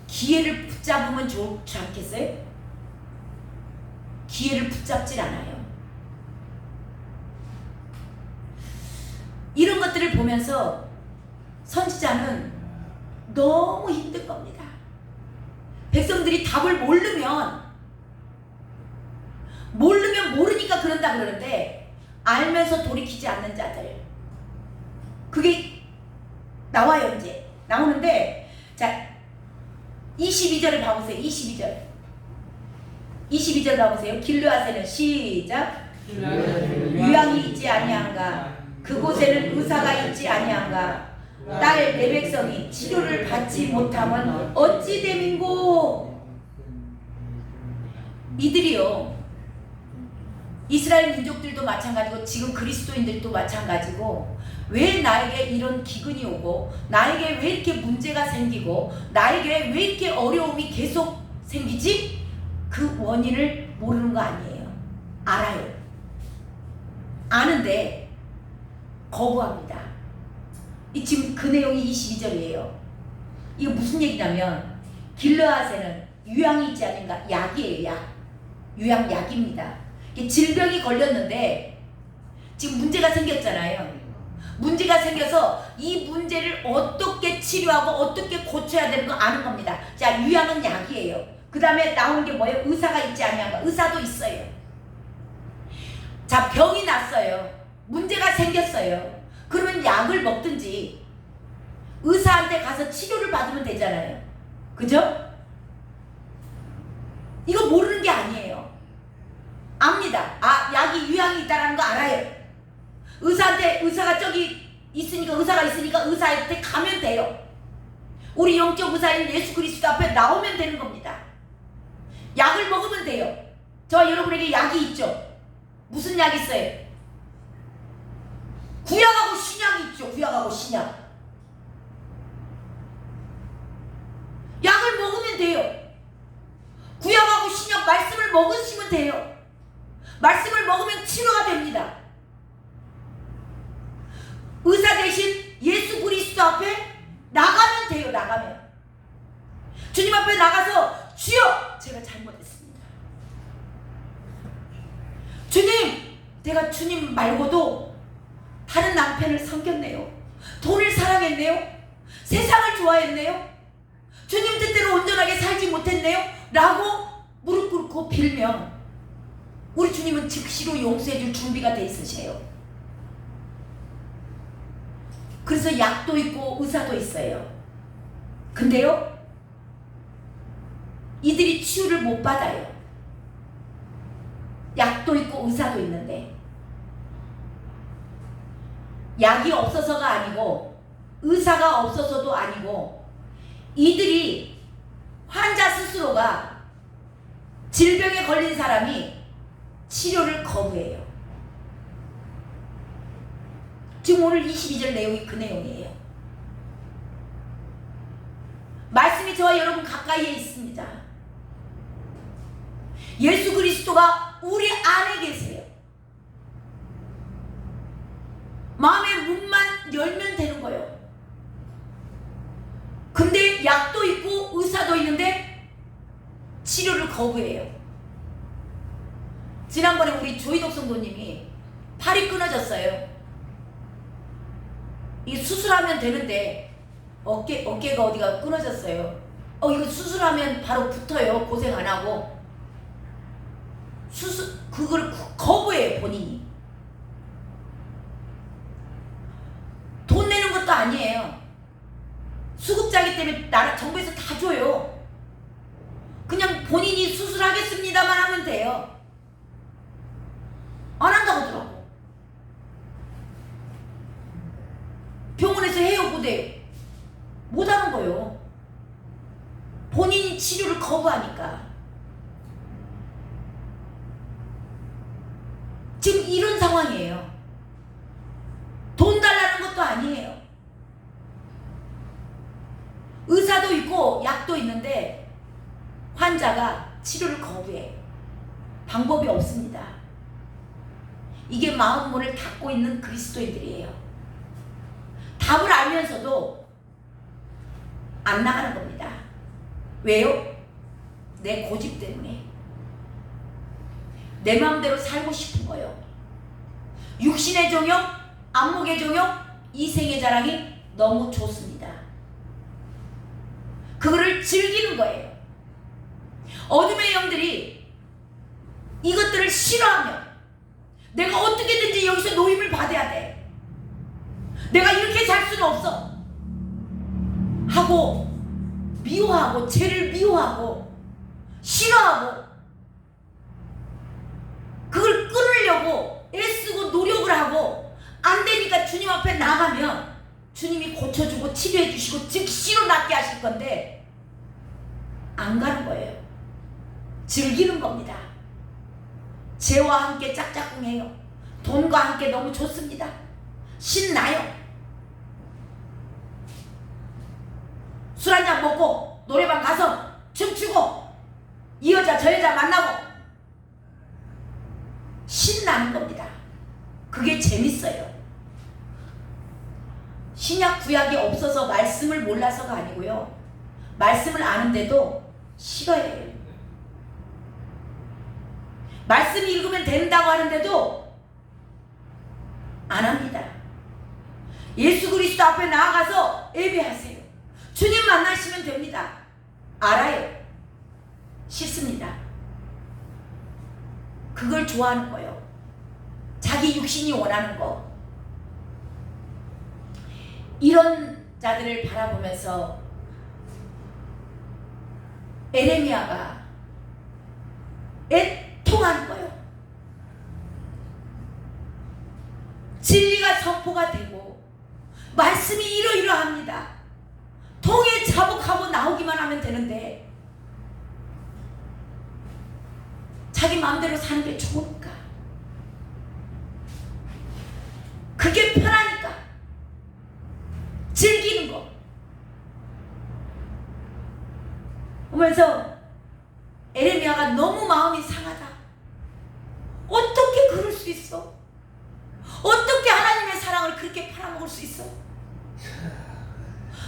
기회를 붙잡으면 좋지 않겠어요? 기회를 붙잡질 않아요. 이런 것들을 보면서 선지자는 너무 힘든 겁니다. 백성들이 답을 모르면 모르니까 그런다 그러는데 알면서 돌이키지 않는 자들, 그게 나와요. 이제 나오는데, 자 22절을 봐보세요. 22절 봐보세요. 길르앗에는 시작. 유황이 있지 아니한가? 그곳에는 의사가 있지 아니한가? 딸 내 백성이 치료를 받지 못하면 어찌 됨인고? 이들이요, 이스라엘 민족들도 마찬가지고 지금 그리스도인들도 마찬가지고, 왜 나에게 이런 기근이 오고, 나에게 왜 이렇게 문제가 생기고, 나에게 왜 이렇게 어려움이 계속 생기지? 그 원인을 모르는 거 아니에요. 알아요. 아는데 거부합니다. 지금 그 내용이 22절이에요. 이거 무슨 얘기냐면, 길르앗에는 유황이 있지 않은가? 약이에요. 약. 유황 약입니다. 질병이 걸렸는데 지금 문제가 생겼잖아요. 문제가 생겨서 이 문제를 어떻게 치료하고 어떻게 고쳐야 되는 거 아는 겁니다. 자, 유황은 약이에요. 그 다음에 나오는 게 뭐예요? 의사가 있지 아니한가? 의사도 있어요. 자, 병이 났어요. 문제가 생겼어요. 그러면 약을 먹든지 의사한테 가서 치료를 받으면 되잖아요. 그죠? 이거 모르는 게 아니에요. 압니다. 아, 약이 유황이 있다는 거 알아요. 의사가 저기 있으니까, 의사가 있으니까 의사한테 가면 돼요. 우리 영적 의사인 예수 그리스도 앞에 나오면 되는 겁니다. 약을 먹으면 돼요. 저와 여러분에게 약이 있죠. 무슨 약이 있어요? 구약하고 신약이 있죠. 구약하고 신약. 약을 먹으면 돼요. 구약하고 신약 말씀을 먹으시면 돼요. 말씀을 먹으면 치료가 됩니다. 의사 대신 예수 그리스도 앞에 나가면 돼요. 나가면 주님 앞에 나가서, 주여, 제가 잘못했습니다. 주님, 내가 주님 말고도 다른 남편을 섬겼네요. 돈을 사랑했네요. 세상을 좋아했네요. 주님 뜻대로 온전하게 살지 못했네요. 라고 무릎 꿇고 빌면 우리 주님은 즉시로 용서해줄 준비가 돼 있으세요. 그래서 약도 있고 의사도 있어요. 근데요, 이들이 치유를 못 받아요. 약도 있고 의사도 있는데, 약이 없어서가 아니고 의사가 없어서도 아니고, 이들이, 환자 스스로가, 질병에 걸린 사람이 치료를 거부해요. 지금 오늘 22절 내용이 그 내용이에요. 말씀이 저와 여러분 가까이에 있습니다. 예수 그리스도가 우리 안에 계세요. 마음의 문만 열면 되는 거예요. 근데 약도 있고 의사도 있는데 치료를 거부해요. 지난번에 우리 조희덕 성도님이 팔이 끊어졌어요. 이 수술하면 되는데 어깨가 어디가 끊어졌어요. 이거 수술하면 바로 붙어요. 고생 안 하고. 그걸 거부해요. 본인이. 돈 내는 것도 아니에요. 수급자기 때문에 정부에서 다 줘요. 그냥 본인이 수술하겠습니다만 하면 돼요. 안 한다고 하더라고. 병원에서 해요, 못해요. 못하는 거예요. 본인이 치료를 거부하니까. 지금 이런 상황이에요. 돈 달라는 것도 아니에요. 의사도 있고 약도 있는데 환자가 치료를 거부해. 방법이 없습니다. 이게 마음문을 닫고 있는 그리스도인들이에요. 답을 알면서도 안 나가는 겁니다. 왜요? 내 고집 때문에. 내 마음대로 살고 싶은 거예요. 육신의 정욕, 안목의 정욕, 이생의 자랑이 너무 좋습니다. 그거를 즐기는 거예요. 어둠의 영들이 이것들을 싫어하며 내가 어떻게든지 여기서 노임을 받아야 돼. 내가 이렇게 살 수는 없어. 하고 미워하고 죄를 미워하고 싫어하고 그걸 끊으려고 애쓰고 노력을 하고 안 되니까 주님 앞에 나가면 주님이 고쳐주고 치료해 주시고 즉시로 낫게 하실 건데 안 가는 거예요. 즐기는 겁니다. 죄와 함께 짝짝꿍해요. 돈과 함께 너무 좋습니다. 신나요. 술 한잔 먹고 노래방 가서 춤추고 이 여자 저 여자 만나고 신나는 겁니다. 그게 재밌어요. 신약 구약이 없어서 말씀을 몰라서가 아니고요. 말씀을 아는데도 싫어해요. 말씀 읽으면 된다고 하는데도 안 합니다. 예수 그리스도 앞에 나아가서 예배하세요. 주님 만나시면 됩니다. 알아요. 싫습니다. 그걸 좋아하는 거예요. 자기 육신이 원하는 거. 이런 자들을 바라보면서 에레미야가 애통하는 거예요. 진리가 선포가 되고 말씀이 이러이러합니다. 통에 자복하고 나오기만 하면 되는데 자기 마음대로 사는 게 좋으니까 그게 편하니까 즐기는 거 보면서 에레미야가 너무 마음이 상하다. 어떻게 그럴 수 있어? 어떻게 하나님의 사랑을 그렇게 팔아먹을 수 있어?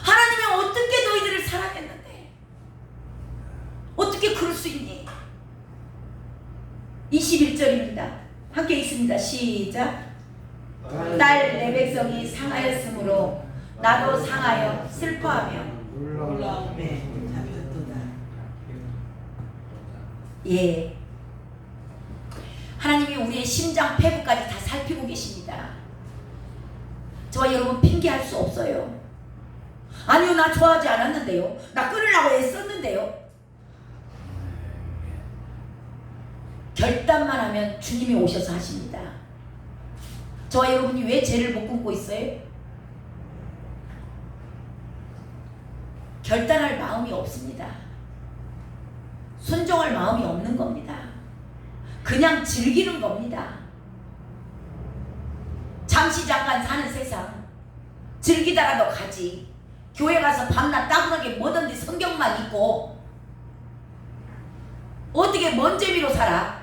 하나님이 어떻게 너희들을 사랑했는데 어떻게 그럴 수 있니? 21절입니다. 함께 읽습니다. 시작. 딸 내 백성이 상하였으므로 나도 상하여 슬퍼하며 올라오매 잡혔도다. 예, 하나님이 우리의 심장 폐부까지 다 살피고 계십니다. 저와 여러분 핑계할 수 없어요. 아니요, 나 좋아하지 않았는데요. 나 끊으려고 애썼는데요. 결단만 하면 주님이 오셔서 하십니다. 저와 여러분이 왜 죄를 못 끊고 있어요? 결단할 마음이 없습니다. 순종할 마음이 없는 겁니다. 그냥 즐기는 겁니다. 잠시 잠깐 사는 세상 즐기다가도 가지. 교회 가서 밤낮 따분하게 뭐든지 성경만 읽고 어떻게 뭔 재미로 살아?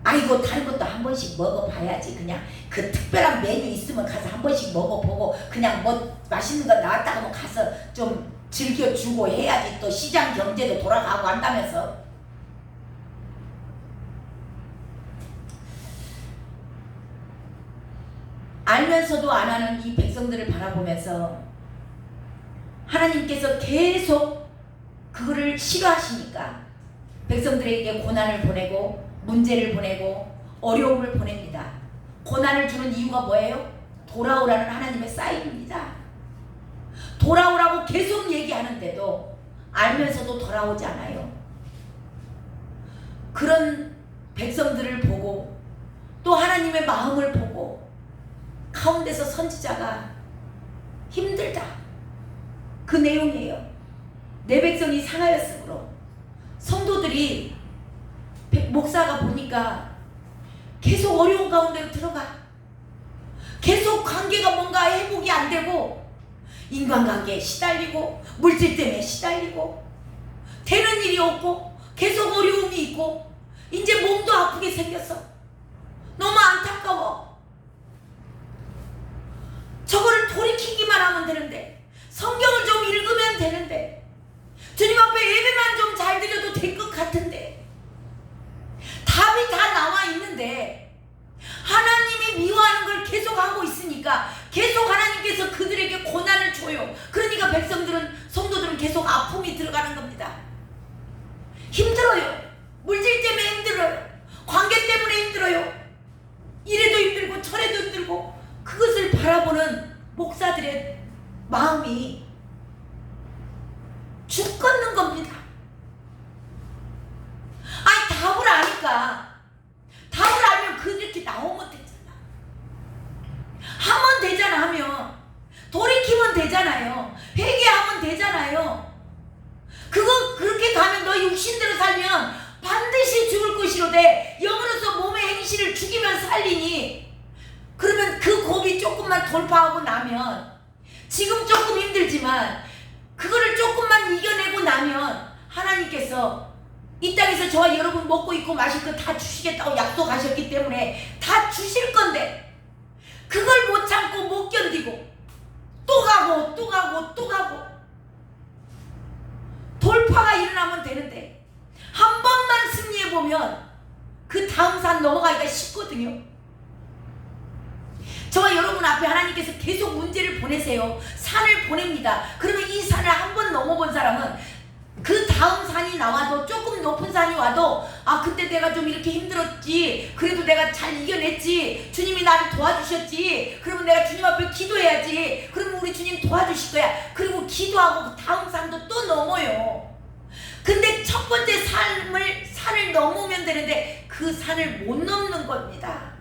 아이고 다른 것도 한 번씩 먹어봐야지. 그냥 그 특별한 메뉴 있으면 가서 한 번씩 먹어보고 그냥 뭐 맛있는 거 나왔다가 뭐 가서 좀 즐겨주고 해야지. 또 시장 경제도 돌아가고 한다면서. 알면서도 안 하는 이 백성들을 바라보면서 하나님께서 계속 그거를 싫어하시니까 백성들에게 고난을 보내고 문제를 보내고 어려움을 보냅니다. 고난을 주는 이유가 뭐예요? 돌아오라는 하나님의 사인입니다. 돌아오라고 계속 얘기하는데도 알면서도 돌아오지 않아요. 그런 백성들을 보고 또 하나님의 마음을 보고 가운데서 선지자가 힘들다. 그 내용이에요. 내 백성이 상하였으므로. 성도들이 목사가 보니까 계속 어려운 가운데로 들어가. 계속 관계가 뭔가 회복이 안 되고 인간관계에 시달리고 물질 때문에 시달리고 되는 일이 없고 계속 어려움이 있고 이제 몸도 아프게 생겼어. 너무 안타까워. 저거를 돌이키기만 하면 되는데, 성경을 좀 읽으면 되는데, 주님 앞에 예배만 좀 잘 드려도 될 것 같은데, 답이 다 나와 있는데 하나님이 미워하는 걸 계속 하고 있으니까 계속 하나님께서 그들에게 고난을 줘요. 그러니까 백성들은, 성도들은 계속 아픔이 들어가는 겁니다. 힘들어요. 물질 때문에 힘들어요. 관계 때문에 힘들어요. 이래도 힘들고 저래도 힘들고. 그것을 바라보는 목사들의 마음이 죽겠는 겁니다. 아니, 답을 아니까, 답을 알면 그렇게 나오면 되잖아. 하면 되잖아. 하면 돌이키면 되잖아요. 회개하면 되잖아요. 그거 그렇게 가면 너 육신대로 살면 반드시 죽을 것이로되 영으로서 몸의 행실을 죽이면 살리니. 그러면 그 고비 조금만 돌파하고 나면, 지금 조금 힘들지만 그거를 조금만 이겨내고 나면 하나님께서 이 땅에서 저와 여러분 먹고 입고 마실 거 다 주시겠다고 약속하셨기 때문에 다 주실 건데, 그걸 못 참고 못 견디고 또 가고 또 가고 또 가고. 돌파가 일어나면 되는데 한 번만 승리해보면 그 다음 산 넘어가기가 쉽거든요. 저와 여러분 앞에 하나님께서 계속 문제를 보내세요. 산을 보냅니다. 그러면 이 산을 한 번 넘어본 사람은 그 다음 산이 나와도, 조금 높은 산이 와도, 아, 그때 내가 좀 이렇게 힘들었지, 그래도 내가 잘 이겨냈지, 주님이 나를 도와주셨지, 그러면 내가 주님 앞에 기도해야지, 그러면 우리 주님 도와주실 거야. 그리고 기도하고 그 다음 산도 또 넘어요. 근데 첫 번째 산을 넘으면 되는데 그 산을 못 넘는 겁니다.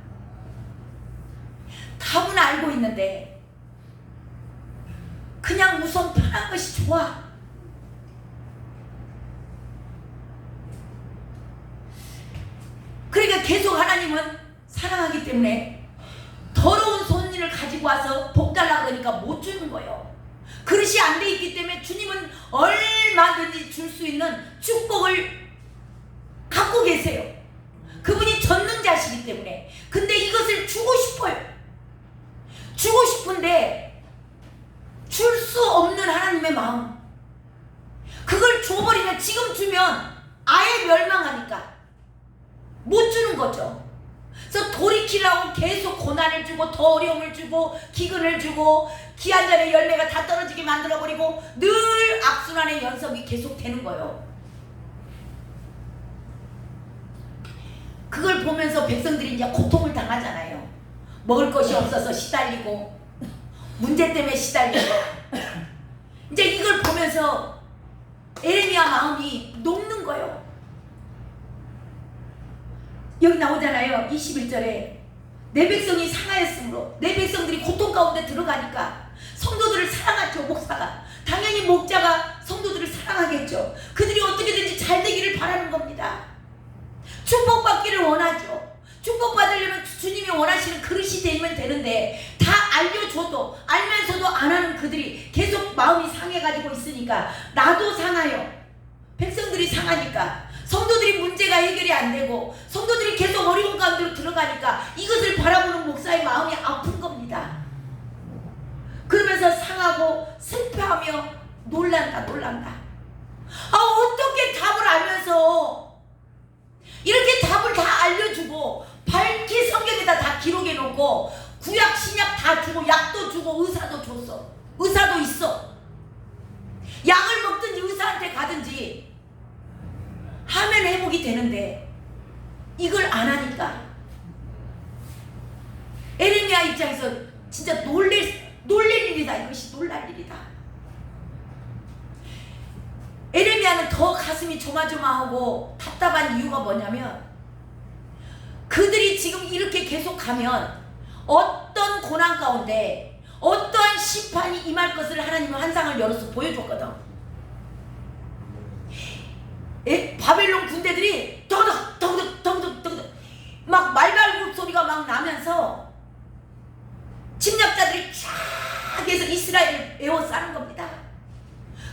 답은 알고 있는데 그냥 우선 편한 것이 좋아. 그러니까 계속 하나님은 사랑하기 때문에 더러운 손님을 가지고 와서 복 달라고 그러니까 못 주는 거예요. 그릇이 안 돼 있기 때문에 주님은 얼마든지 줄 수 있는 축복을 갖고 계세요. 그분이 전능자시기 때문에. 근데 이것을 주고 싶어요. 주고 싶은데 줄 수 없는 하나님의 마음, 그걸 줘버리면, 지금 주면 아예 멸망하니까 못 주는 거죠. 그래서 돌이키려고 계속 고난을 주고 더 어려움을 주고 기근을 주고 기한 전에 열매가 다 떨어지게 만들어버리고 늘 악순환의 연속이 계속 되는 거예요. 그걸 보면서 백성들이 이제 고통을 당하잖아요. 먹을 것이 없어서 시달리고 문제 때문에 시달리고. 이제 이걸 보면서 에레미야 마음이 녹는 거예요. 여기 나오잖아요. 21절에 내 백성이 상하였으므로. 내 백성들이 고통 가운데 들어가니까 성도들을 사랑하죠. 목사가 당연히 목자가 성도들을 사랑하겠죠. 그들이 어떻게든지 잘 되기를 바라는 겁니다. 축복받기를 원하죠. 축복받으려면 주님이 원하시는 그릇이 되면 되는데 다 알려줘도 알면서도 안 하는 그들이 계속 마음이 상해가지고 있으니까 나도 상하요. 백성들이 상하니까, 성도들이 문제가 해결이 안 되고 성도들이 계속 어려운 가운데로 들어가니까 이것을 바라보는 목사의 마음이 아픈 겁니다. 그러면서 상하고 슬퍼하며 놀란다. 아, 어떻게 답을 알면서 이렇게 답을 다 알려주고 밝히 성경에다 다 기록해놓고 구약 신약 다 주고 약도 주고 의사도 줬어. 의사도 있어. 약을 먹든지 의사한테 가든지 하면 회복이 되는데 이걸 안 하니까 에레미야 입장에서 진짜 놀랄 일이다. 이것이 놀랄 일이다. 에레미야는 더 가슴이 조마조마하고 답답한 이유가 뭐냐면, 그들이 지금 이렇게 계속 가면 어떤 고난 가운데, 어떠한 심판이 임할 것을 하나님은 환상을 열어서 보여줬거든. 바벨론 군대들이 덩덕 막 말발굽 소리가 막 나면서 침략자들이 쫙 해서 이스라엘을 에워싸는 겁니다.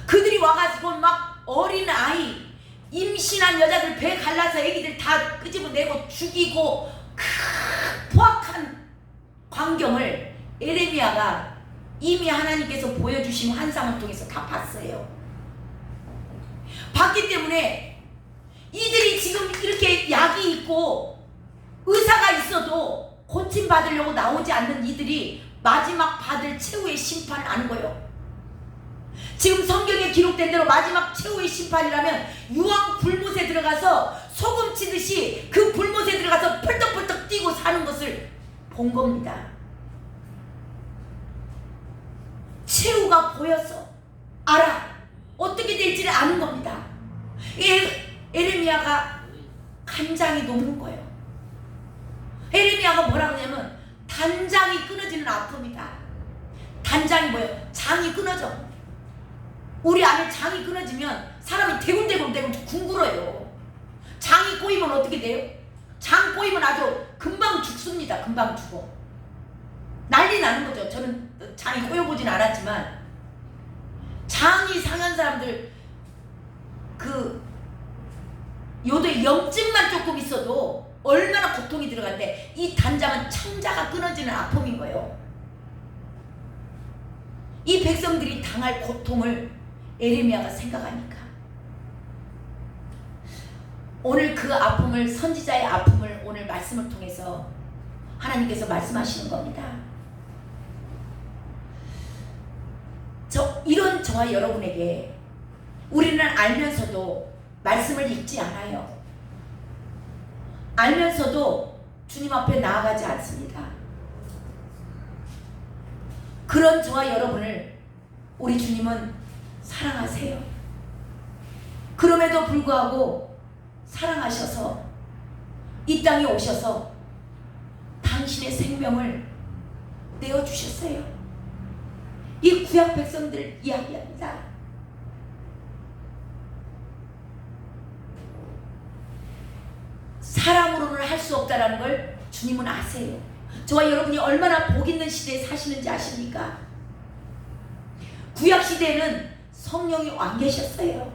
그들이 와가지고 막 어린 아이, 임신한 여자들 배 갈라서 애기들 다 끄집어내고 죽이고 포악한 광경을 에레미야가 이미 하나님께서 보여주신 환상을 통해서 다 봤어요. 봤기 때문에 이들이 지금 이렇게 약이 있고 의사가 있어도 고침받으려고 나오지 않는 이들이 마지막 받을 최후의 심판을 아는 거예요. 지금 성경에 기록된 대로 마지막 최후의 심판이라면 유황 불못에 들어가서 소금 치듯이 그 불못에 들어가서 펄떡펄떡 뛰고 사는 것을 본 겁니다. 최후가 보여서 알아. 어떻게 될지를 아는 겁니다. 에레미야가 간장이 녹는 거예요. 에레미야가 뭐라고 하냐면 단장이 끊어지는 아픔이다. 단장이 뭐예요? 장이 끊어져. 우리 안에 장이 끊어지면 사람이 대굴대굴 궁굴어요. 장이 꼬이면 어떻게 돼요? 장 꼬이면 아주 금방 죽습니다. 금방 죽어. 난리 나는 거죠. 저는 장이 꼬여보진 않았지만 장이 상한 사람들 요도에 염증만 조금 있어도 얼마나 고통이 들어간데 이 단장은 창자가 끊어지는 아픔인 거예요. 이 백성들이 당할 고통을 에레미야가 생각하니까 오늘 그 아픔을, 선지자의 아픔을 오늘 말씀을 통해서 하나님께서 말씀하시는 겁니다. 이런 저와 여러분에게 우리는 알면서도 말씀을 읽지 않아요. 알면서도 주님 앞에 나아가지 않습니다. 그런 저와 여러분을 우리 주님은 사랑하세요. 그럼에도 불구하고 사랑하셔서 이 땅에 오셔서 당신의 생명을 내어주셨어요. 이 구약 백성들 이야기합니다. 사람으로는 할 수 없다라는 걸 주님은 아세요. 저와 여러분이 얼마나 복 있는 시대에 사시는지 아십니까? 구약 시대에는 성령이 안 계셨어요.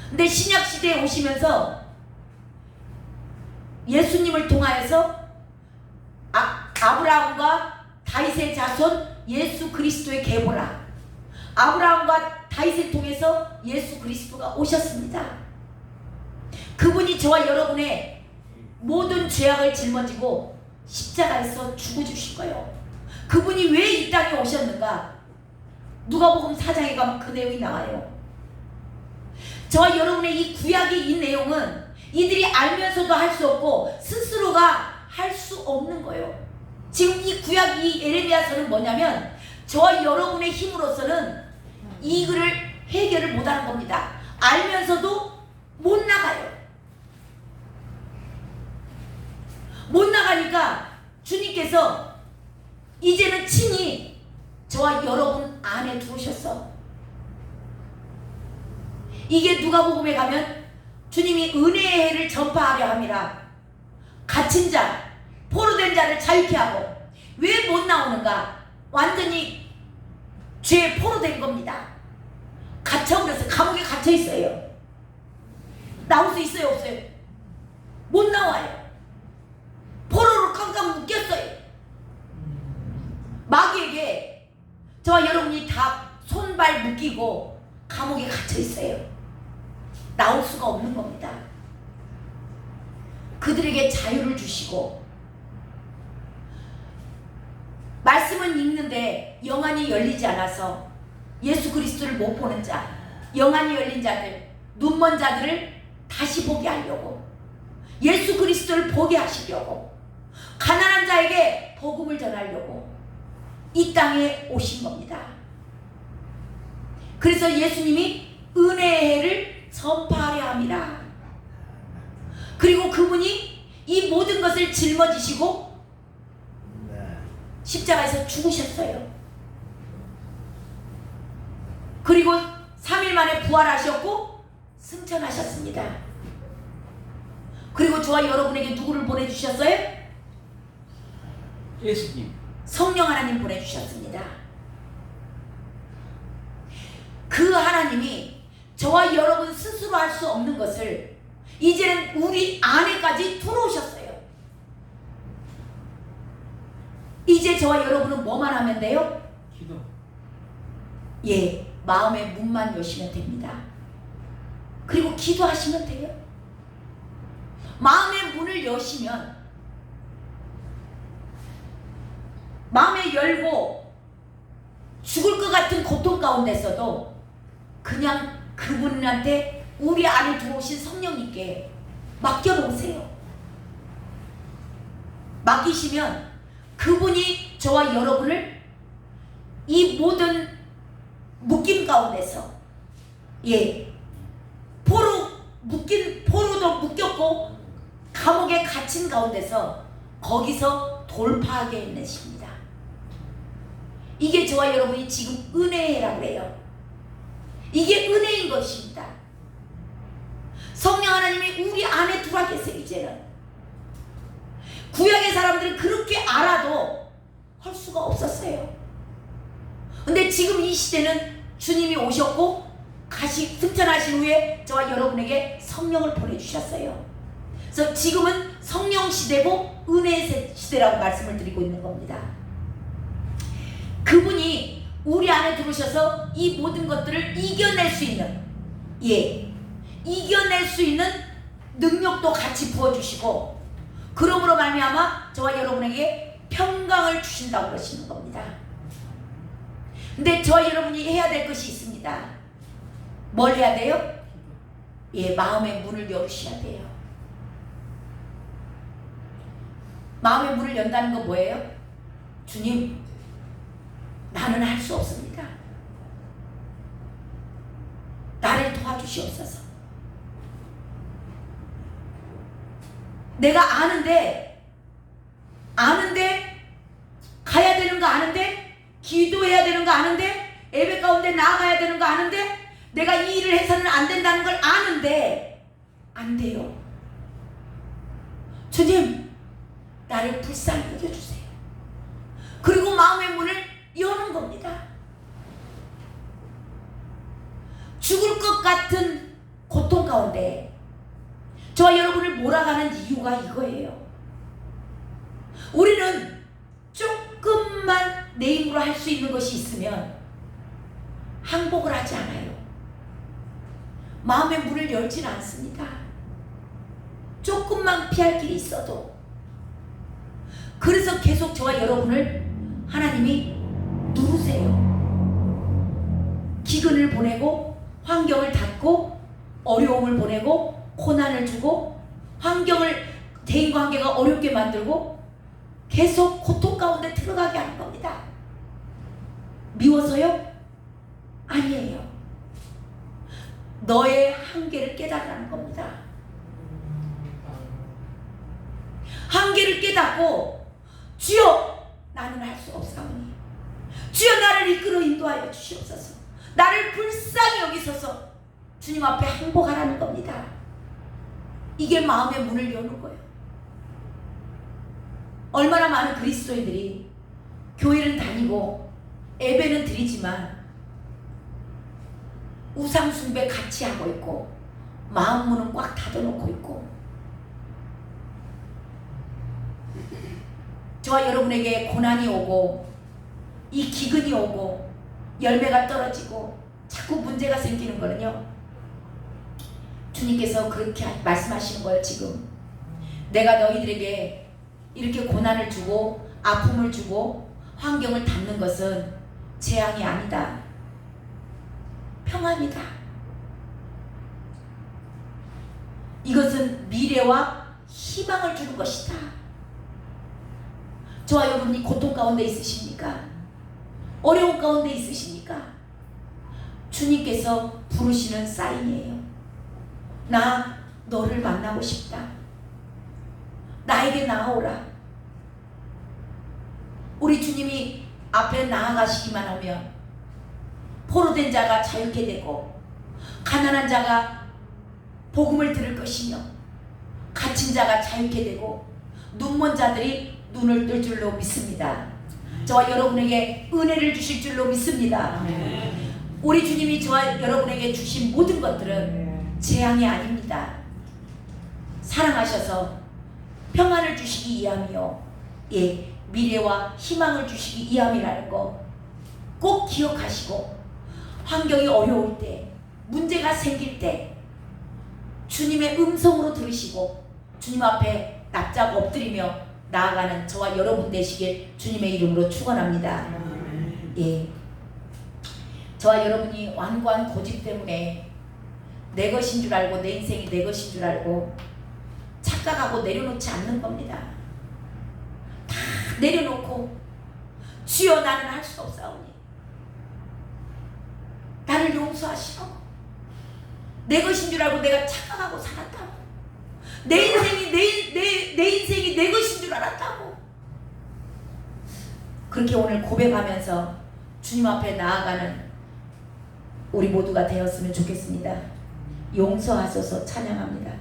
근데 신약 시대에 오시면서 예수님을 통하여서 아브라함과 다윗의 자손 예수 그리스도의 계보라. 아브라함과 다윗을 통해서 예수 그리스도가 오셨습니다. 그분이 저와 여러분의 모든 죄악을 짊어지고 십자가에서 죽어주신 거예요. 그분이 왜 이 땅에 오셨는가? 누가복음 4장에 가면 그 내용이 나와요. 저와 여러분의 이 구약의 이 내용은 이들이 알면서도 할 수 없고 스스로가 할 수 없는 거예요. 지금 이 구약 이 에레미야서는 뭐냐면 저와 여러분의 힘으로서는 이 글을 해결을 못하는 겁니다. 알면서도 못 나가요. 못 나가니까 주님께서 이제는 친히 저와 여러분 안에 들어오셨어. 이게 누가복음에 가면 주님이 은혜의 해를 전파하려 함이라. 갇힌 자, 포로된 자를 자유케 하고. 왜 못 나오는가? 완전히 죄에 포로된 겁니다. 갇혀버려서 감옥에 갇혀 있어요. 나올 수 있어요, 없어요? 못 나와요. 포로로 깡깡 묶였어요. 마귀에게 저와 여러분이 다 손발 묶이고 감옥에 갇혀 있어요. 나올 수가 없는 겁니다. 그들에게 자유를 주시고 말씀은 읽는데 영안이 열리지 않아서 예수 그리스도를 못 보는 자, 영안이 열린 자들, 눈먼 자들을 다시 보게 하려고, 예수 그리스도를 보게 하시려고, 가난한 자에게 복음을 전하려고 이 땅에 오신 겁니다. 그래서 예수님이 은혜의 해를 전파하려 합니다. 그리고 그분이 이 모든 것을 짊어지시고 십자가에서 죽으셨어요. 그리고 3일 만에 부활하셨고 승천하셨습니다. 그리고 저와 여러분에게 누구를 보내주셨어요? 예수님. 성령 하나님 보내주셨습니다. 그 하나님이 저와 여러분 스스로 할 수 없는 것을 이제는 우리 안에까지 들어오셨어요. 이제 저와 여러분은 뭐만 하면 돼요? 기도. 예, 마음의 문만 여시면 됩니다. 그리고 기도하시면 돼요. 마음의 문을 여시면, 마음에 열고 죽을 것 같은 고통 가운데서도 그냥 그분한테 우리 안에 들어오신 성령님께 맡겨놓으세요. 맡기시면 그분이 저와 여러분을 이 모든 묶임 가운데서, 예, 포로도 묶였고 감옥에 갇힌 가운데서 거기서 돌파하게 해내십니다. 이게 저와 여러분이 지금 은혜라고 해요. 이게 은혜인 것입니다. 성령 하나님이 우리 안에 들어와 계세요. 이제는 구약의 사람들은 그렇게 알아도 할 수가 없었어요. 근데 지금 이 시대는 주님이 오셨고 승천하신 후에 저와 여러분에게 성령을 보내주셨어요. 그래서 지금은 성령 시대고 은혜 시대라고 말씀을 드리고 있는 겁니다. 그분이 우리 안에 들어오셔서 이 모든 것들을 이겨낼 수 있는, 예, 이겨낼 수 있는 능력도 같이 부어주시고, 그러므로 말미암아 저와 여러분에게 평강을 주신다고 그러시는 겁니다. 근데 저와 여러분이 해야 될 것이 있습니다. 뭘 해야 돼요? 예, 마음의 문을 열으셔야 돼요. 마음의 문을 연다는 건 뭐예요? 주님, 나는 할 수 없습니다. 나를 도와주시옵소서. 내가 아는데 가야 되는 거 아는데, 기도해야 되는 거 아는데, 예배 가운데 나아가야 되는 거 아는데, 내가 이 일을 해서는 안 된다는 걸 아는데 안 돼요. 주님, 나를 불쌍히 여겨주세요. 그리고 마음의 문을 여는 겁니다. 죽을 것 같은 고통 가운데 저와 여러분을 몰아가는 이유가 이거예요. 우리는 조금만 내 힘으로 할 수 있는 것이 있으면 항복을 하지 않아요. 마음의 문을 열진 않습니다. 조금만 피할 길이 있어도. 그래서 계속 저와 여러분을 하나님이 누르세요. 기근을 보내고 환경을 닫고 어려움을 보내고 고난을 주고 대인관계가 어렵게 만들고 계속 고통 가운데 들어가게 하는 겁니다. 미워서요? 아니에요. 너의 한계를 깨달으라는 겁니다. 한계를 깨닫고 주여, 나는 할 수 없사오니 주여, 나를 이끌어 인도하여 주시옵소서. 나를 불쌍히 여기소서. 주님 앞에 항복하라는 겁니다. 이게 마음의 문을 여는 거예요. 얼마나 많은 그리스도인들이 교회는 다니고 예배는 드리지만 우상 숭배 같이 하고 있고 마음 문은 꽉 닫아놓고 있고, 저와 여러분에게 고난이 오고 이 기근이 오고 열매가 떨어지고 자꾸 문제가 생기는 거는요, 주님께서 그렇게 말씀하시는 거예요. 지금 내가 너희들에게 이렇게 고난을 주고 아픔을 주고 환경을 닫는 것은 재앙이 아니다, 평안이다. 이것은 미래와 희망을 주는 것이다. 저와 여러분이 고통 가운데 있으십니까? 어려움 가운데 있으십니까? 주님께서 부르시는 사인이에요. 나 너를 만나고 싶다. 나에게 나오라. 우리 주님이 앞에 나아가시기만 하면 포로된 자가 자유케 되고 가난한 자가 복음을 들을 것이며 갇힌 자가 자유케 되고 눈먼 자들이 눈을 뜰 줄로 믿습니다. 저와 여러분에게 은혜를 주실 줄로 믿습니다. 우리 주님이 저와 여러분에게 주신 모든 것들은 재앙이 아닙니다. 사랑하셔서 평안을 주시기 위함이요, 예, 미래와 희망을 주시기 위함이라는 거 꼭 기억하시고, 환경이 어려울 때, 문제가 생길 때 주님의 음성으로 들으시고 주님 앞에 납작 엎드리며 나아가는 저와 여러분 되시길 주님의 이름으로 축원합니다. 예, 저와 여러분이 완고한 고집 때문에 내 것인 줄 알고, 내 인생이 내 것인 줄 알고 착각하고 내려놓지 않는 겁니다. 다 내려놓고 주여 나는 할 수 없사오니 나를 용서하시고, 내 것인 줄 알고 내가 착각하고 살았다고, 내 인생이 내 인생이 내 것인 줄 알았다고, 그렇게 오늘 고백하면서 주님 앞에 나아가는 우리 모두가 되었으면 좋겠습니다. 용서하소서 찬양합니다.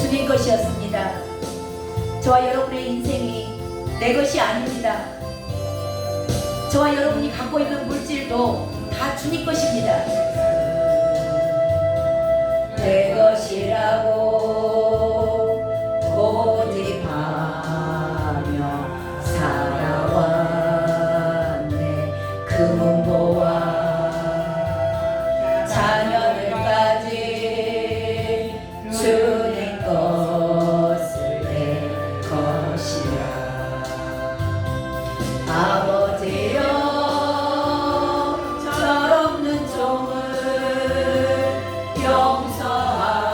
주님 것이었습니다. 저와 여러분의 인생이 내 것이 아닙니다. 저와 여러분이 갖고 있는 물질도 다 주님 것입니다. 내 것이라고 고집하며 살아왔네. 그 문보와 자녀들까지 주님 것을 내 것이라. 아버지여 철없는 종을 용서하여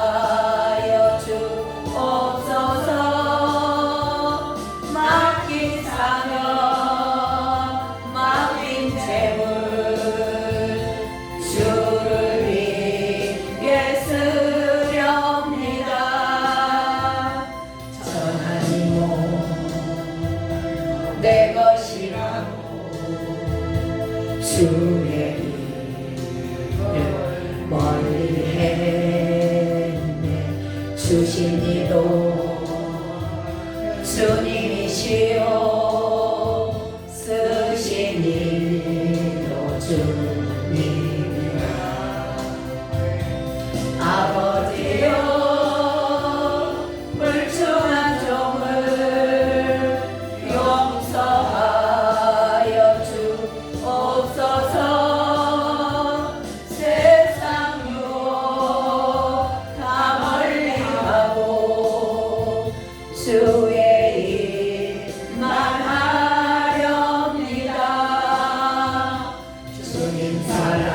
주옵소서. 맡긴 사명 맡긴 재물 주를 위해 쓰렵니다. 전하니 내 것이라고 주의 일을 멀리 했네. 주신 이도 주님이시오, 쓰신 이도 주님이라. 아버지여 불충한 종을 용서하여 주옵소서. 세상 유혹 다 멀리하고 주의 일만 하렵니다. 주님 사랑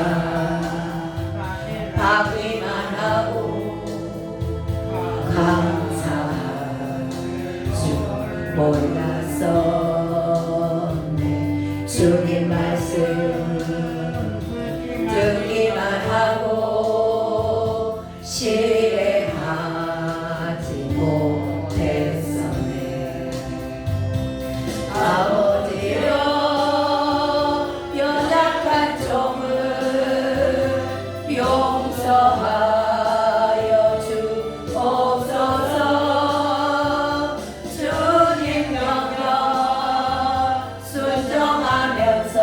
받기만 하고 감사할 줄 몰랐었네. 주님 말씀 듣기만 하고 실행하지 못했었네. 아버지여 연약한 종을 용서하여 주옵소서. 주님 명령 순종하면서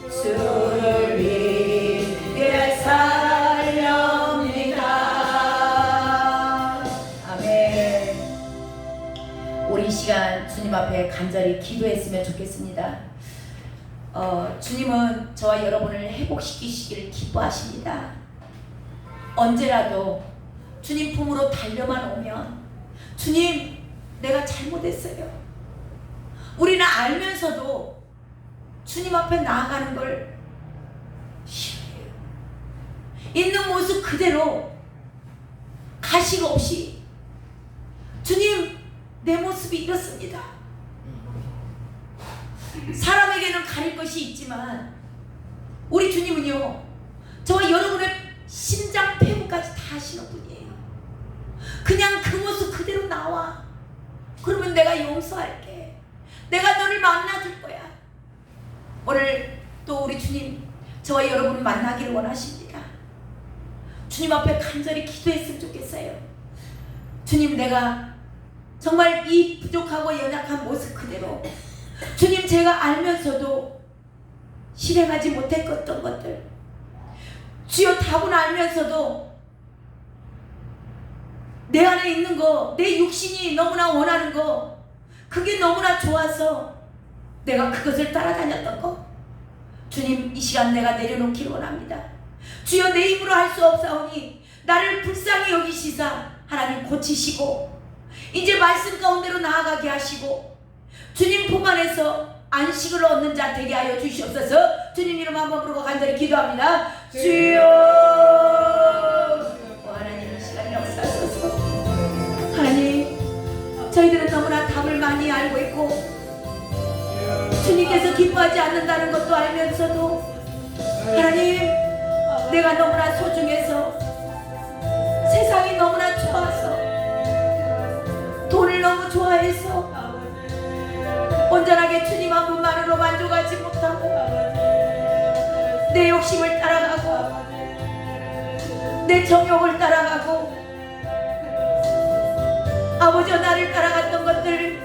주를 위해 살렵니다. 아멘. 우리 이 시간 주님 앞에 간절히 기도했으면 좋겠습니다. 주님은 저와 여러분을 회복시키시기를 기뻐하십니다. 언제라도 주님 품으로 달려만 오면, 주님 내가 잘못했어요, 우리는 알면서도 주님 앞에 나아가는 걸 싫어해요. 있는 모습 그대로 가식 없이, 주님 내 모습이 이렇습니다. 사람에게는 가릴 것이 있지만 우리 주님은요, 저와 여러분의 심장 폐부까지 다 하시는 분이에요. 그냥 그 모습 그대로 나와. 그러면 내가 용서할게. 내가 너를 만나줄 거야. 오늘 또 우리 주님 저와 여러분 만나기를 원하십니다. 주님 앞에 간절히 기도했으면 좋겠어요. 주님, 내가 정말 이 부족하고 연약한 모습 그대로, 주님, 제가 알면서도 실행하지 못했던 것들, 주여 답은 알면서도 내 안에 있는 거, 내 육신이 너무나 원하는 거, 그게 너무나 좋아서 내가 그것을 따라다녔던 거, 주님, 이 시간 내가 내려놓기를 원합니다. 주여, 내 힘으로 할 수 없사오니 나를 불쌍히 여기시사 하나님 고치시고 이제 말씀 가운데로 나아가게 하시고 주님 품 안에서 안식을 얻는 자 되게 하여 주시옵소서. 주님 이름 한번 부르고 간절히 기도합니다. 주여, 하나님 이 시간 역사하소서. 하나님, 저희들은 너무나 답을 많이 알고 있고 주님께서 기뻐하지 않는다는 것도 알면서도 하나님, 내가 너무나 소중해서, 세상이 너무나 좋아서, 돈을 너무 좋아해서 온전하게 주님 한 분만으로 만족하지 못하고 내 욕심을 따라가고 내 정욕을 따라가고 아버지 나를 따라갔던 것들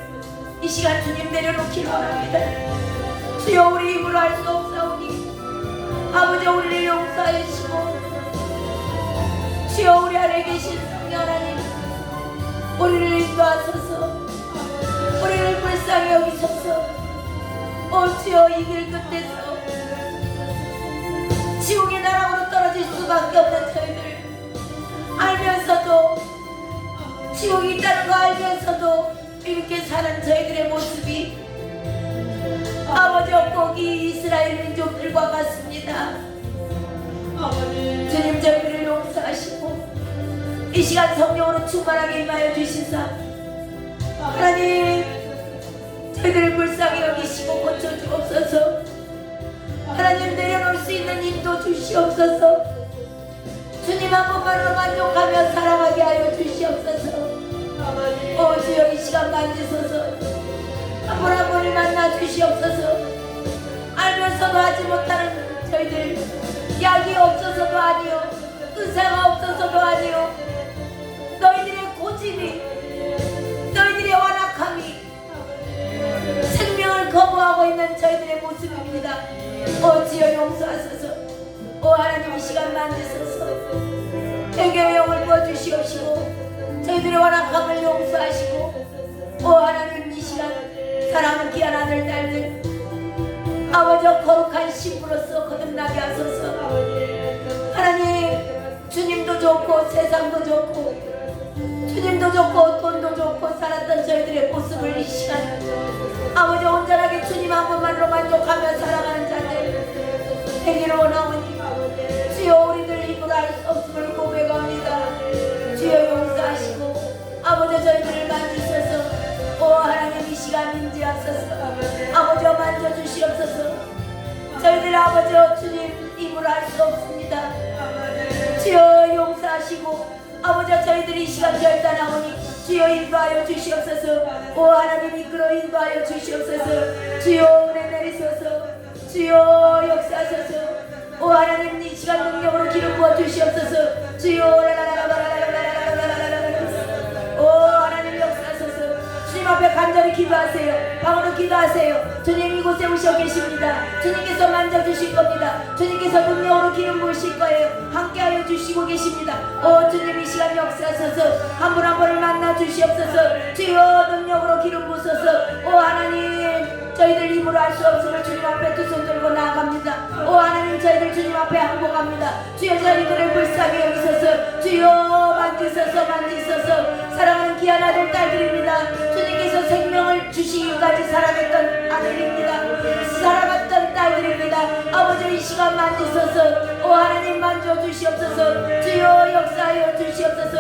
이 시간 주님 내려놓기를 원합니다. 주여, 우리 힘으로 할 수 없사오니 아버지 우리를 용서해 주시고 주여, 우리 안에 계신 성령 하나님 우리를 인도하소서. 우리를 불쌍히 여기소서. 주여, 이 길 끝에서 지옥의 나락으로 떨어질 수밖에 없는 저희들 알면서도, 지옥이 있다는 거 알면서도 이렇게 사는 저희들의 모습이 아버지 꼭 이 이스라엘 민족들과 같습니다. 주님, 저희들을 용서하시고 이 시간 성령으로 충만하게 임하여 주시사 하나님, 저희들을 불쌍히 여기시고 고쳐주옵소서. 하나님, 내려놓을 수 있는 힘도 주시옵소서. 주님 한 번만으로 만족하며 살아가게 하여 주시옵소서. 주여, 이 시간 만지소서. 한 분 한 분을 만나 주시옵소서. 알면서도 하지 못하는 저희들, 약이 없어서도 아니요, 의사가 없어서도 아니요, 너희들의 고집이, 너희들의 완악함이 생명을 거부하고 있는 저희들의 모습입니다. 주여 용서하소서. 하나님, 이 시간 만지소서. 회개의 영을 부어주시옵시고 저희들의 완악함을 용서하시고 하나님, 이 시간 사랑하는 귀한 아들 딸들 아버지 거룩한 신부로서 거듭나게 하소서. 하나님, 주님도 좋고 세상도 좋고 주님도 좋고 돈도 좋고 살았던 저희들의 모습을 이 시간 아버지 온전하게 주님 한 분만으로 만족하며 살아가는 자들 되기를 원하오니 주여, 우리들 힘으로 할 수 없음을 고백합니다. 주여 용서하시고 아버지 저희들을 만지소서. 하나님, 이 시간 인지하소서. 아버지 만져주시옵소서. 저희들 아버지 주님 힘으로 할 수 없습니다. 주여 용서하시고 아버지 저희들이 이 시간 결단하오니 주여 인도하여 주시옵소서. 하나님 이끌어 인도하여 주시옵소서. 주여 은혜 내리소서. 주여 역사하소서. 하나님 이 시간 능력으로 기름 부어 주시옵소서. 주여 하나님 역사하소서. 주님 앞에 간절히 기도하세요. 방으로 기도하세요. 주님 이곳에 오셔 계십니다. 주님께서 만져주실 겁니다. 주님께서 능력으로 기름 부으실 거예요. 함께하여 주시고 계십니다. 주님 이 시간 역사하소서. 한 분 한 분을 만나 주시옵소서. 주여 능력으로 기름 부으소서. 하나님 저희들 힘으로 할 수 없음을 주님 앞에 두 손 들고 나아갑니다. 하나님 저희들 주님 앞에 항복합니다. 주여 저희들을 불쌍히 여기소서. 주여 만지소서 만지소서. 사랑하는 귀한 아들 딸들입니다. 주님께서 생명을 주시기까지 살아갔던 아들입니다. 살아갔던 딸들입니다. 아버지 이 시간 만지소서. 하나님 만져주시옵소서. 주여 역사하여 주시옵소서.